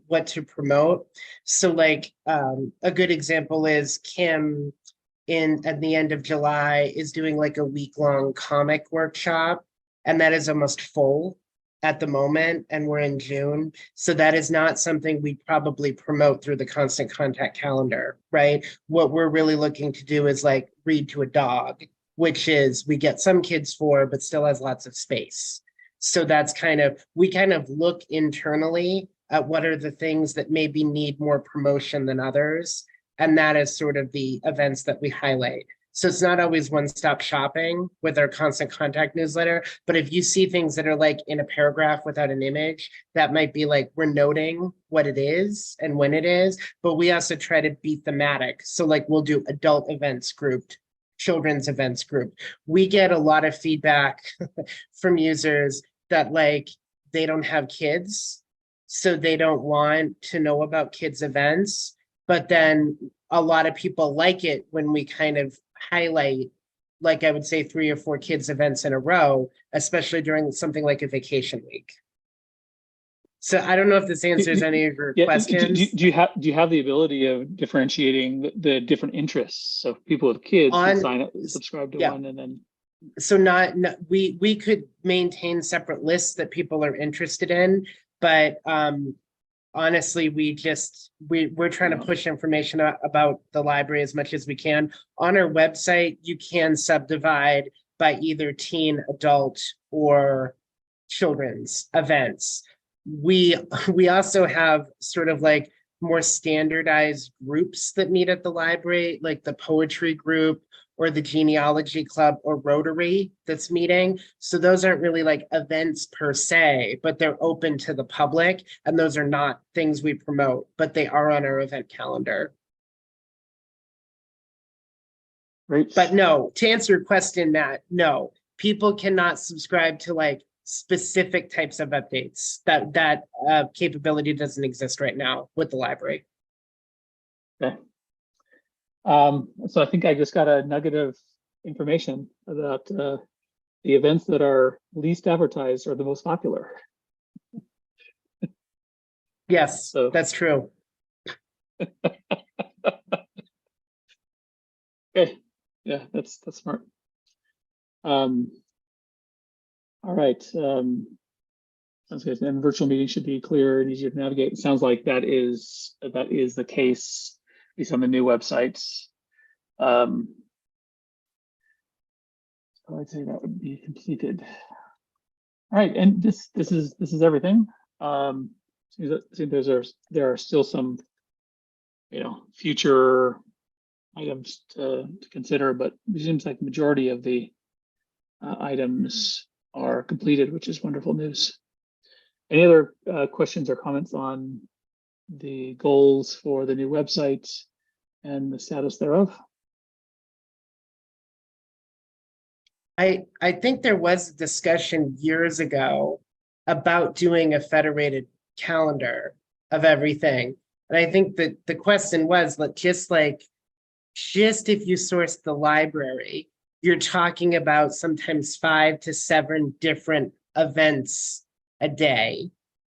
what to promote. So like a good example is Kim at the end of July is doing like a week-long comic workshop, and that is almost full at the moment, and we're in June. So that is not something we probably promote through the constant contact calendar, right? What we're really looking to do is like read to a dog, which is we get some kids for, but still has lots of space. So that's we kind of look internally at what are the things that maybe need more promotion than others. And that is sort of the events that we highlight. So it's not always one-stop shopping with our constant contact newsletter, but if you see things that are like in a paragraph without an image, that might be like, we're noting what it is and when it is, but we also try to be thematic. So like we'll do adult events grouped, children's events grouped. We get a lot of feedback from users that like, they don't have kids, so they don't want to know about kids events, but then a lot of people like it when we kind of highlight, like I would say 3 or 4 kids events in a row, especially during something like a vacation week. So I don't know if this answers any of your questions.
Do you have the ability of differentiating the different interests? So people with kids can sign up, subscribe to one, and then.
So we could maintain separate lists that people are interested in, but honestly, we're trying to push information about the library as much as we can. On our website, you can subdivide by either teen, adult, or children's events. We also have sort of like more standardized groups that meet at the library, like the poetry group or the genealogy club or Rotary that's meeting. So those aren't really like events per se, but they're open to the public. And those are not things we promote, but they are on our event calendar.
Great.
But no, to answer your question, Matt, no, people cannot subscribe to like specific types of updates. That capability doesn't exist right now with the library.
Okay. So I think I just got a nugget of information about the events that are least advertised are the most popular.
Yes,
So-
that's true.
Okay, yeah, that's smart. All right. Sounds good. And virtual meetings should be clear and easier to navigate. It sounds like that is the case, at least on the new websites. So I'd say that would be completed. All right, and this is everything. There are still some, future items to consider, but it seems like the majority of the items are completed, which is wonderful news. Any other questions or comments on the goals for the new website and the status thereof?
I think there was a discussion years ago about doing a federated calendar of everything. And I think that the question was just if you source the library, you're talking about sometimes 5 to 7 different events a day.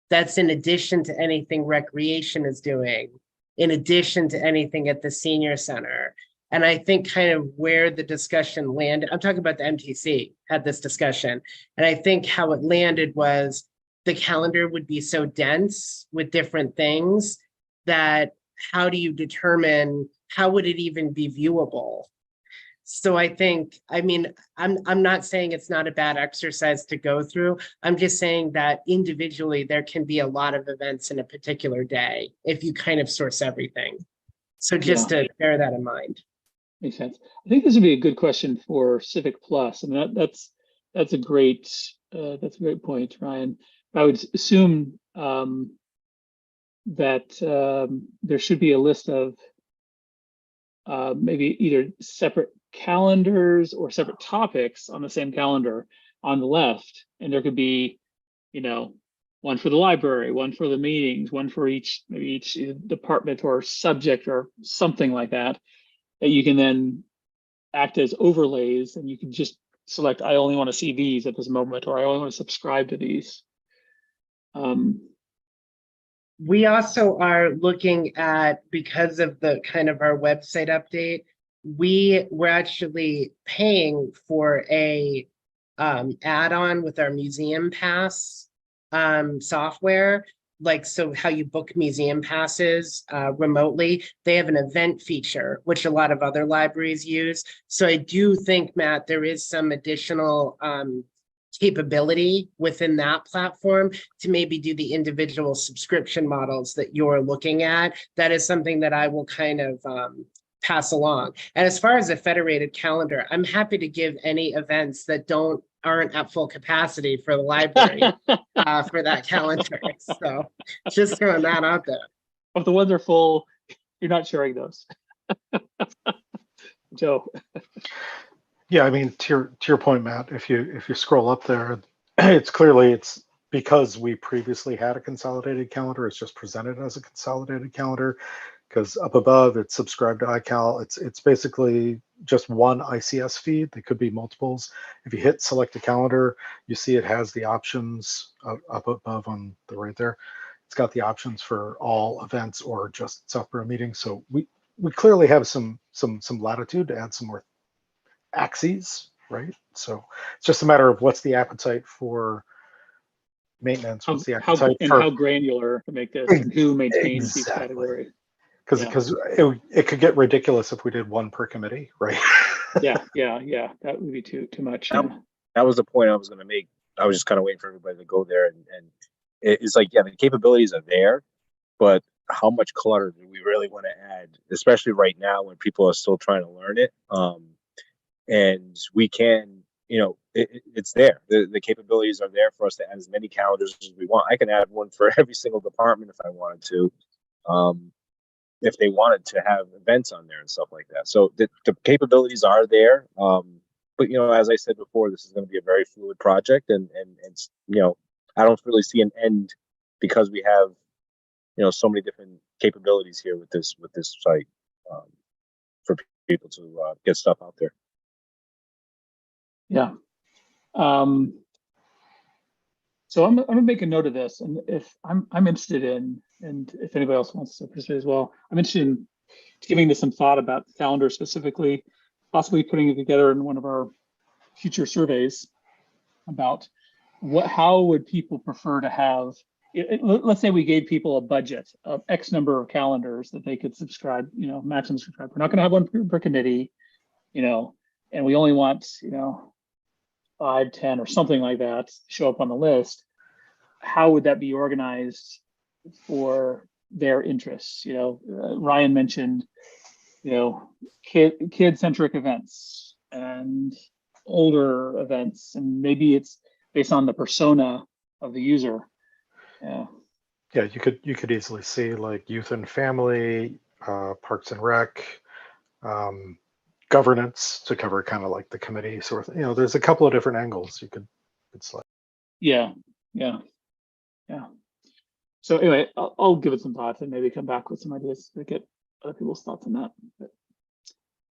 That's in addition to anything recreation is doing, in addition to anything at the senior center. And I think kind of where the discussion landed, I'm talking about the MTC had this discussion. And I think how it landed was the calendar would be so dense with different things that how do you determine, how would it even be viewable? So I think, I mean, I'm not saying it's not a bad exercise to go through. I'm just saying that individually there can be a lot of events in a particular day if you kind of source everything. So just to bear that in mind.
Makes sense. I think this would be a good question for Civic Plus. I mean, that's a great point, Ryan. I would assume that there should be a list of maybe either separate calendars or separate topics on the same calendar on the left, and there could be, one for the library, one for the meetings, one for each department or subject or something like that, that you can then act as overlays, and you can just select, I only want to see these at this moment, or I only want to subscribe to these.
We also are looking at, because of the kind of our website update, we're actually paying for a add-on with our Museum Pass software. Like, so how you book museum passes remotely, they have an event feature, which a lot of other libraries use. So I do think, Matt, there is some additional capability within that platform to maybe do the individual subscription models that you're looking at. That is something that I will kind of pass along. And as far as a federated calendar, I'm happy to give any events that aren't at full capacity for the library for that calendar. So just throwing that out there.
If the ones are full, you're not sharing those. Joe.
Yeah, I mean, to your point, Matt, if you scroll up there, it's because we previously had a consolidated calendar. It's just presented as a consolidated calendar, because up above it's subscribed to iCal. It's basically just one ICS feed. There could be multiples. If you hit select a calendar, you see it has the options up above on the right there. It's got the options for all events or just Southborough meetings. So we clearly have some latitude to add some more axes, right? So it's just a matter of what's the appetite for maintenance, what's the appetite for
how granular to make this, and who maintains each
Exactly.
category.
Because it could get ridiculous if we did one per committee, right?
Yeah, that would be too much.
That was the point I was going to make. I was just kind of waiting for everybody to go there, and it's like, yeah, the capabilities are there, but how much clutter do we really want to add, especially right now when people are still trying to learn it? And we can, it's there. The capabilities are there for us to add as many calendars as we want. I can add one for every single department if I wanted to, if they wanted to have events on there and stuff like that. So the capabilities are there. But as I said before, this is going to be a very fluid project, and I don't really see an end because we have so many different capabilities here with this site, for people to get stuff out there.
Yeah. So I'm gonna make a note of this, and if I'm interested in, and if anybody else wants to participate as well, I'm interested in giving this some thought about the calendar specifically, possibly putting it together in one of our future surveys about how would people prefer to have. Let's say we gave people a budget of X number of calendars that they could subscribe, maximum subscribe. We're not going to have one per committee, and we only want, 5, 10 or something like that show up on the list. How would that be organized for their interests? Ryan mentioned, kid-centric events and older events, and maybe it's based on the persona of the user.
Yeah, you could easily see like youth and family, parks and rec, governance to cover kind of like the committee sort of thing. There's a couple of different angles you could select.
Yeah. So anyway, I'll give it some thought and maybe come back with some ideas to get other people's thoughts on that. But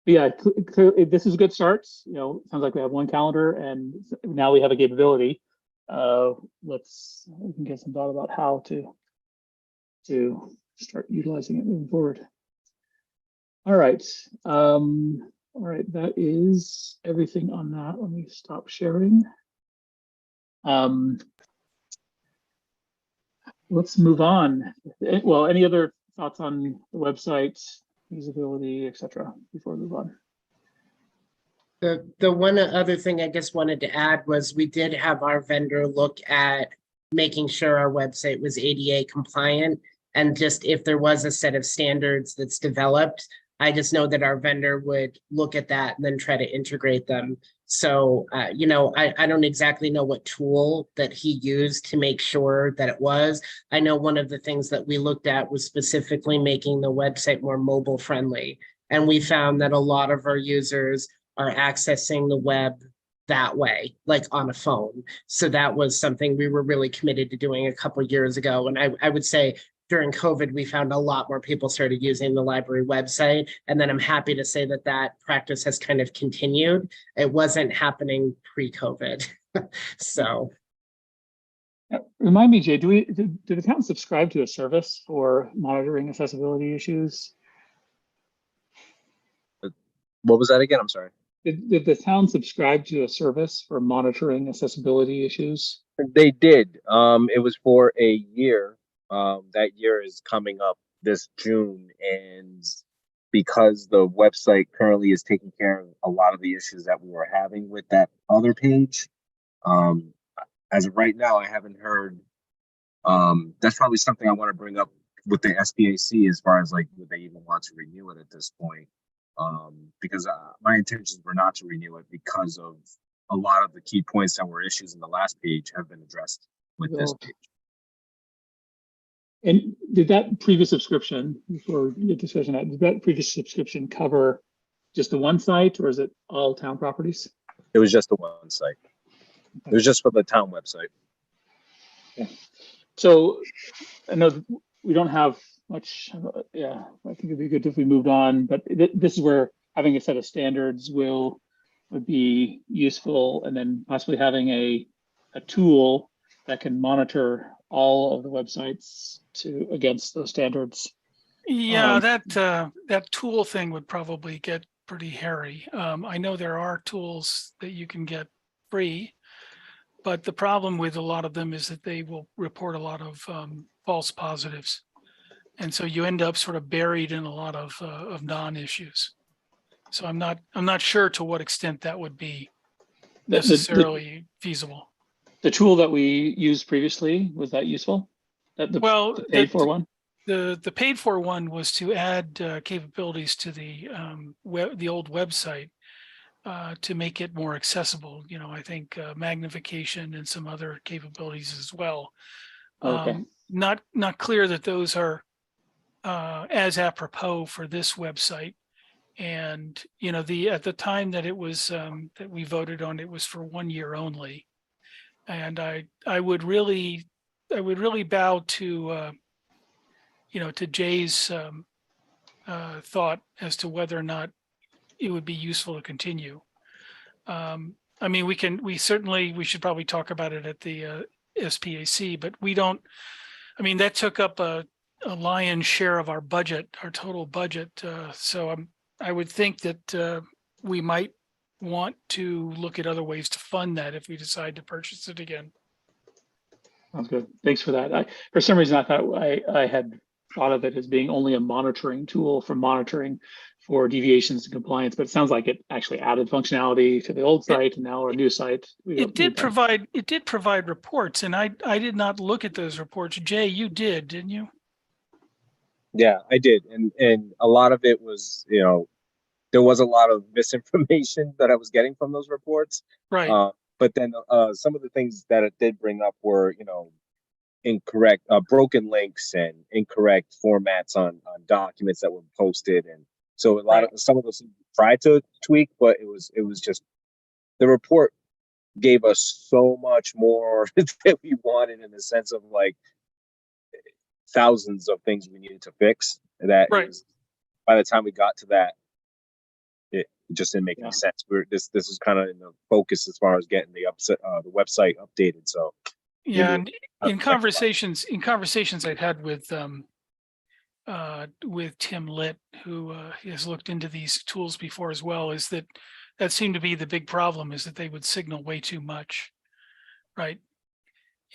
yeah, clearly, this is a good start. Sounds like we have one calendar and now we have a capability. We can get some thought about how to start utilizing it moving forward. All right. That is everything on that. Let me stop sharing. Let's move on. Well, any other thoughts on the website, usability, etc. before we move on?
The one other thing I just wanted to add was we did have our vendor look at making sure our website was ADA compliant, and just if there was a set of standards that's developed, I just know that our vendor would look at that and then try to integrate them. So, I don't exactly know what tool that he used to make sure that it was. I know one of the things that we looked at was specifically making the website more mobile friendly. And we found that a lot of our users are accessing the web that way, like on a phone. So that was something we were really committed to doing a couple of years ago. And I would say during COVID, we found a lot more people started using the library website. And then I'm happy to say that that practice has kind of continued. It wasn't happening pre-COVID. So.
Remind me, Jay, do the town subscribe to a service for monitoring accessibility issues?
What was that again? I'm sorry.
Did the town subscribe to a service for monitoring accessibility issues?
They did. It was for a year. That year is coming up this June, and because the website currently is taking care of a lot of the issues that we were having with that other page, as of right now, I haven't heard. That's probably something I want to bring up with the SBAC as far as like would they even want to renew it at this point? Because my intentions were not to renew it because of a lot of the key points that were issues in the last page have been addressed with this page.
And did that previous subscription, before we get discussion, did that previous subscription cover just the one site, or is it all town properties?
It was just the one site. It was just for the town website.
Okay. So I know we don't have much. Yeah, I think it'd be good if we moved on. But this is where having a set of standards would be useful, and then possibly having a tool that can monitor all of the websites against those standards.
Yeah, that tool thing would probably get pretty hairy. I know there are tools that you can get free, but the problem with a lot of them is that they will report a lot of false positives, and so you end up sort of buried in a lot of non-issues. So I'm not sure to what extent that would be necessarily feasible.
the tool that we used previously, was that useful? The
Well,
paid for one?
the paid for one was to add capabilities to the the old website to make it more accessible. You know, I think magnification and some other capabilities as well.
Okay.
Not clear that those are as apropos for this website. And you know, at the time that it was that we voted on, it was for 1 year only. And I would really bow to you know, to Jay's thought as to whether or not it would be useful to continue. I mean, we should probably talk about it at the SPAC, but we don't, I mean, that took up a lion's share of our budget, our total budget. So I would think that we might want to look at other ways to fund that if we decide to purchase it again.
Sounds good. Thanks for that. For some reason, I thought I had thought of it as being only a monitoring tool for monitoring for deviations in compliance, but it sounds like it actually added functionality to the old site and now our new site.
It did provide reports, and I did not look at those reports. Jay, you did, didn't you?
Yeah, I did, and a lot of it was, you know, there was a lot of misinformation that I was getting from those reports.
Right.
But then some of the things that it did bring up were, you know, incorrect, broken links and incorrect formats on documents that were posted, and so some of those tried to tweak, but it was just the report gave us so much more that we wanted, in the sense of like thousands of things we needed to fix. That
Right.
By the time we got to that, it just didn't make any sense. This is kind of in the focus as far as getting the website updated. So
yeah, and in conversations I've had with Tim Litt, who has looked into these tools before as well, is that seemed to be the big problem, is that they would signal way too much, right?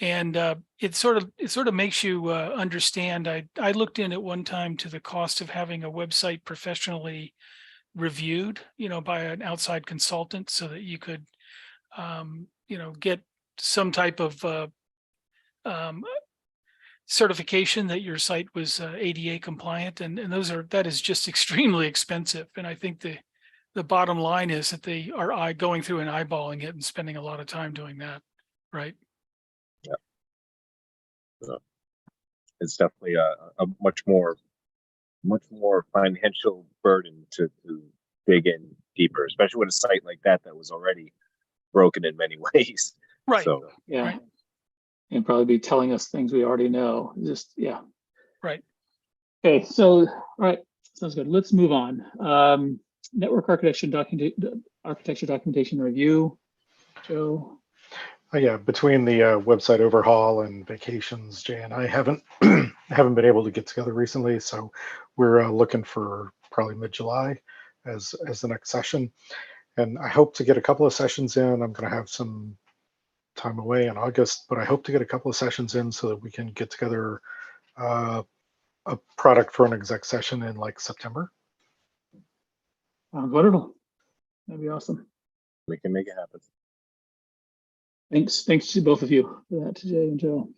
And it sort of makes you understand. I looked in at one time to the cost of having a website professionally reviewed, you know, by an outside consultant, so that you could, you know, get some type of certification that your site was ADA compliant, and that is just extremely expensive. And I think the bottom line is that they are going through and eyeballing it and spending a lot of time doing that, right?
Yeah. It's definitely a much more financial burden to dig in deeper, especially with a site like that was already broken in many ways.
Right.
So
Yeah.
Right.
And probably be telling us things we already know. Just, yeah.
Right.
Okay, so, all right, sounds good. Let's move on. Network architecture documentation review. Joe.
Yeah, between the website overhaul and vacations, Jay and I haven't haven't been able to get together recently, so we're looking for probably mid-July as the next session, and I hope to get a couple of sessions in. I'm going to have some time away in August, but I hope to get a couple of sessions in so that we can get together a product for an exec session in like September.
Wonderful. That'd be awesome.
we can make it happen.
Thanks to both of you for that, to Jay and Joe.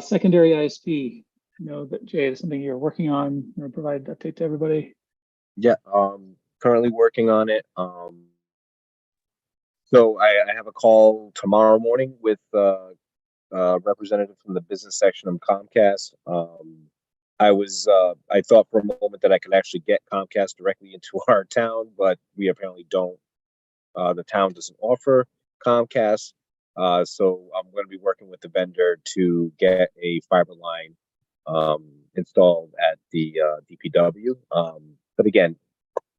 Secondary ISP. I know that Jay is something you're working on. You want to provide an update to everybody?
Yeah, currently working on it. So I have a call tomorrow morning with a representative from the business section of Comcast. I thought for a moment that I could actually get Comcast directly into our town, but we apparently don't. The town doesn't offer Comcast. So I'm going to be working with the vendor to get a fiber line installed at the DPW. But again,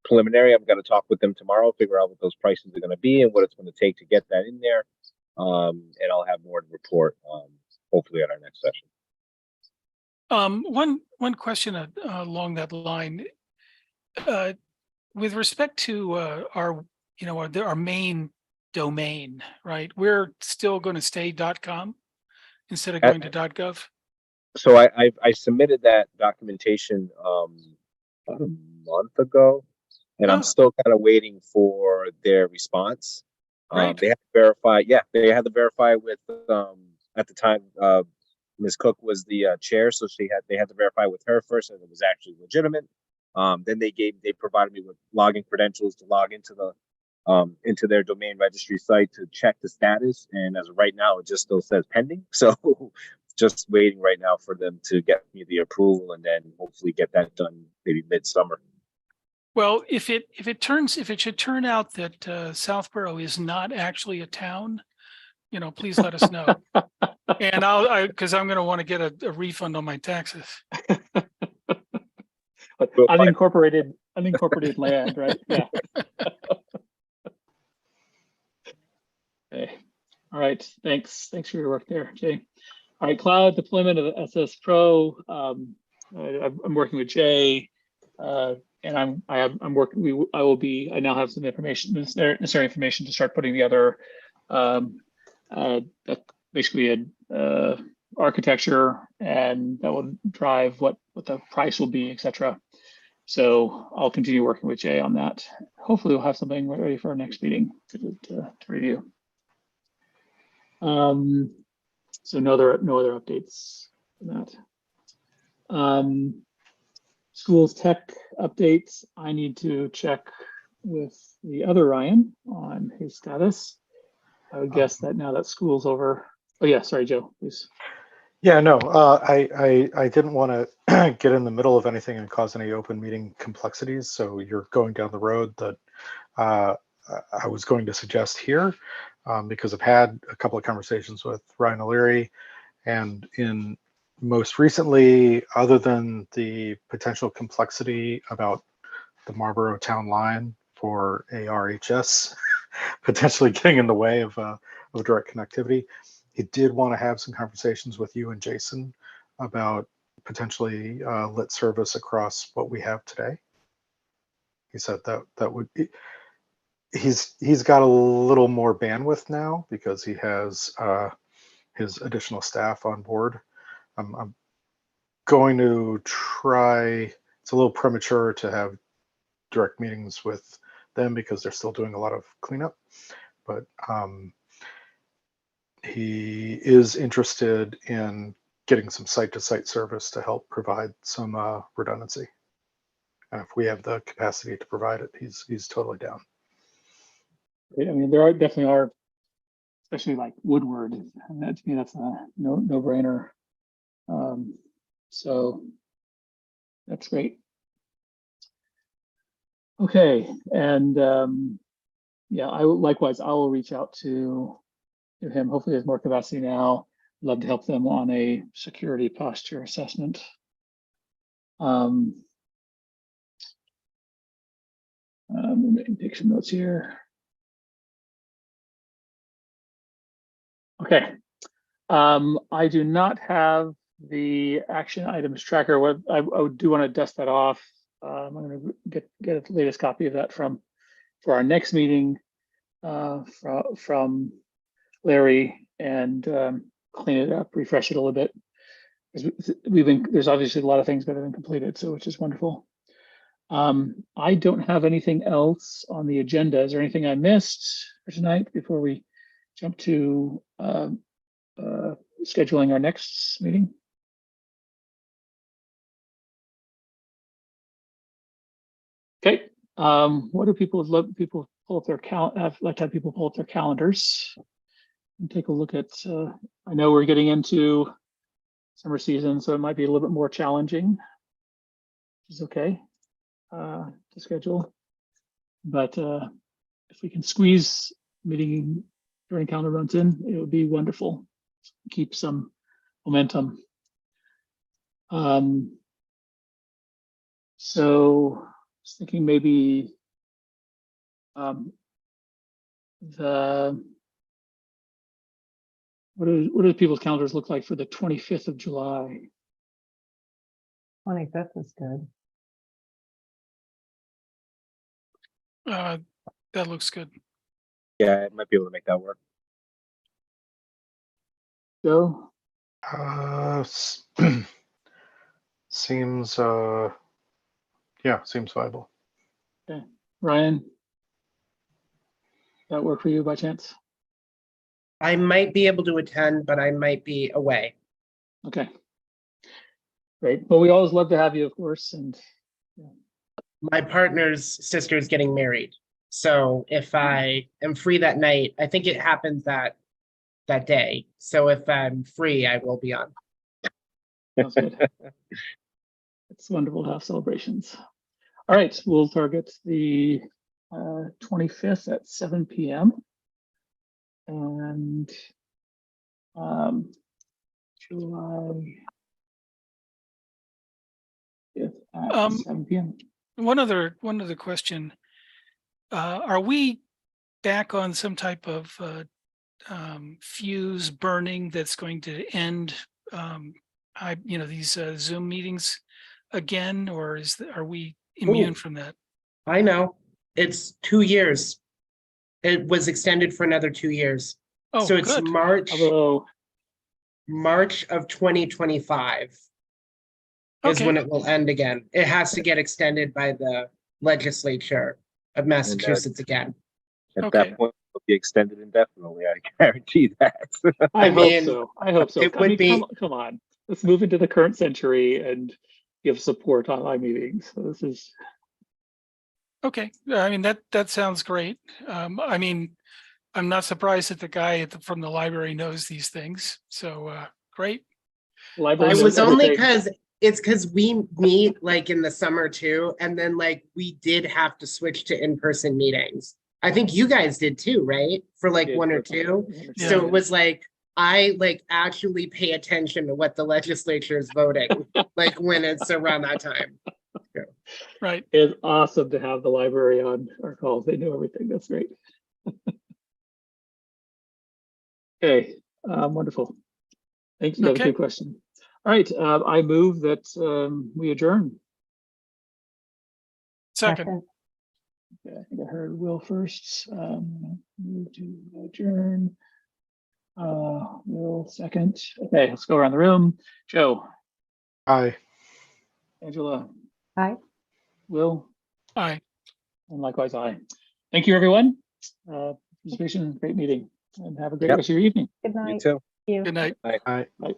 preliminary, I'm going to talk with them tomorrow, figure out what those prices are going to be and what it's going to take to get that in there. And I'll have more to report, hopefully at our next session.
One question along that line, with respect to our main domain, right? We're still going to stay .com instead of going to .gov.
So I submitted that documentation about a month ago, and I'm still kind of waiting for their response.
Right.
They have a verify. Yeah, they had to verify with at the time Ms. Cook was the chair, so they had to verify with her first that it was actually legitimate. Then they provided me with login credentials to log into their domain registry site to check the status. And as of right now, it just still says pending. So just waiting right now for them to get me the approval and then hopefully get that done maybe midsummer.
Well, if it should turn out that Southborough is not actually a town, please let us know. And because I'm going to want to get a refund on my taxes.
But unincorporated land, right? Yeah. Okay. All right. Thanks for your work there, Jay. All right, cloud deployment of SS Pro. I'm working with Jay, and I'm working. I now have some necessary information to start putting together, basically a architecture, and that will drive what the price will be, etc. So I'll continue working with Jay on that. Hopefully, we'll have something ready for our next meeting to review. So no other updates on that. Schools tech updates. I need to check with the other Ryan on his status. I would guess that now that school's over. Oh yeah, sorry, Joe, please.
Yeah, no, I didn't want to get in the middle of anything and cause any open meeting complexities. So you're going down the road that I was going to suggest here, because I've had a couple of conversations with Ryan O'Leary, and in most recently, other than the potential complexity about the Marlborough Town Line for ARHS potentially getting in the way of direct connectivity, he did want to have some conversations with you and Jason about potentially lit service across what we have today. He said that would be, he's got a little more bandwidth now because he has his additional staff on board. I'm going to try. It's a little premature to have direct meetings with them because they're still doing a lot of cleanup, but he is interested in getting some site-to-site service to help provide some redundancy. And if we have the capacity to provide it, he's totally down.
I mean, there definitely are, especially like Woodward. And that, to me, that's a no-brainer. So that's great. Okay, and yeah, I will reach out to him. Hopefully, there's more capacity now. Love to help them on a security posture assessment. I'm take some notes here. Okay. I do not have the action items tracker. What I do want to dust that off. I'm going to get the latest copy of that for our next meeting from Larry, and clean it up, refresh it a little bit. There's obviously a lot of things that have been completed, so which is wonderful. I don't have anything else on the agenda. Is there anything I missed for tonight before we jump to scheduling our next meeting? Okay. What do people love? People pull up their I've like to have people pull up their calendars and take a look at. I know we're getting into summer season, so it might be a little bit more challenging, which is okay to schedule. But if we can squeeze meeting during calendar runs in, it would be wonderful. Keep some momentum. So I was thinking maybe what do people's calendars look like for the 25th of July?
25th is good.
That looks good.
Yeah, I might be able to make that work.
Joe?
Seems yeah, seems viable.
Okay. Ryan? That work for you by chance?
I might be able to attend, but I might be away.
Okay. Great. Well, we always love to have you, of course, and
My partner's sister is getting married. So if I am free that night, I think it happens that day. So if I'm free, I will be on.
sounds good. It's wonderful to have celebrations. All right, we'll target the 25th at 7 p.m. and July 5th at 7 p.m.
One other question. Are we back on some type of fuse burning that's going to end these Zoom meetings again, or are we immune
Ooh.
from that?
I know. It's 2 years. It was extended for another 2 years.
Oh,
So it's
good.
Although,
March of 2025 is
Okay.
when it will end again. It has to get extended by the legislature of Massachusetts again.
At
Okay.
that point, it'll be extended indefinitely. I guarantee that.
I
I
hope
mean,
so. I hope so.
it
I
would
mean,
be-
come on. Let's move into the current century and give support online meetings. So this is
Okay. I mean, that sounds great. I mean, I'm not surprised that the guy from the library knows these things. So great.
library.
it
knows
was only
everything.
because we meet like in the summer too, and then like we did have to switch to in-person meetings. I think you guys did too, right? For like
Did
one or
for-
two.
Yeah.
So it was like I like actually pay attention to what the legislature is voting, like when it's around that time.
Right.
It's awesome to have the library on our calls. They know everything. That's great. Okay, wonderful. Thanks. That was a
Okay.
good question. All right, I move that we adjourn.
Second.
Okay, I think I heard Will first. Move to adjourn. Will second. Okay, let's go around the room. Joe,
Aye.
Angela,
Aye.
Will,
Aye.
and likewise I. Thank you, everyone. Participation, great meeting, and have a great
Yep.
rest of your evening.
Good
You
night.
too.
You.
Good night.
Aye.
Bye.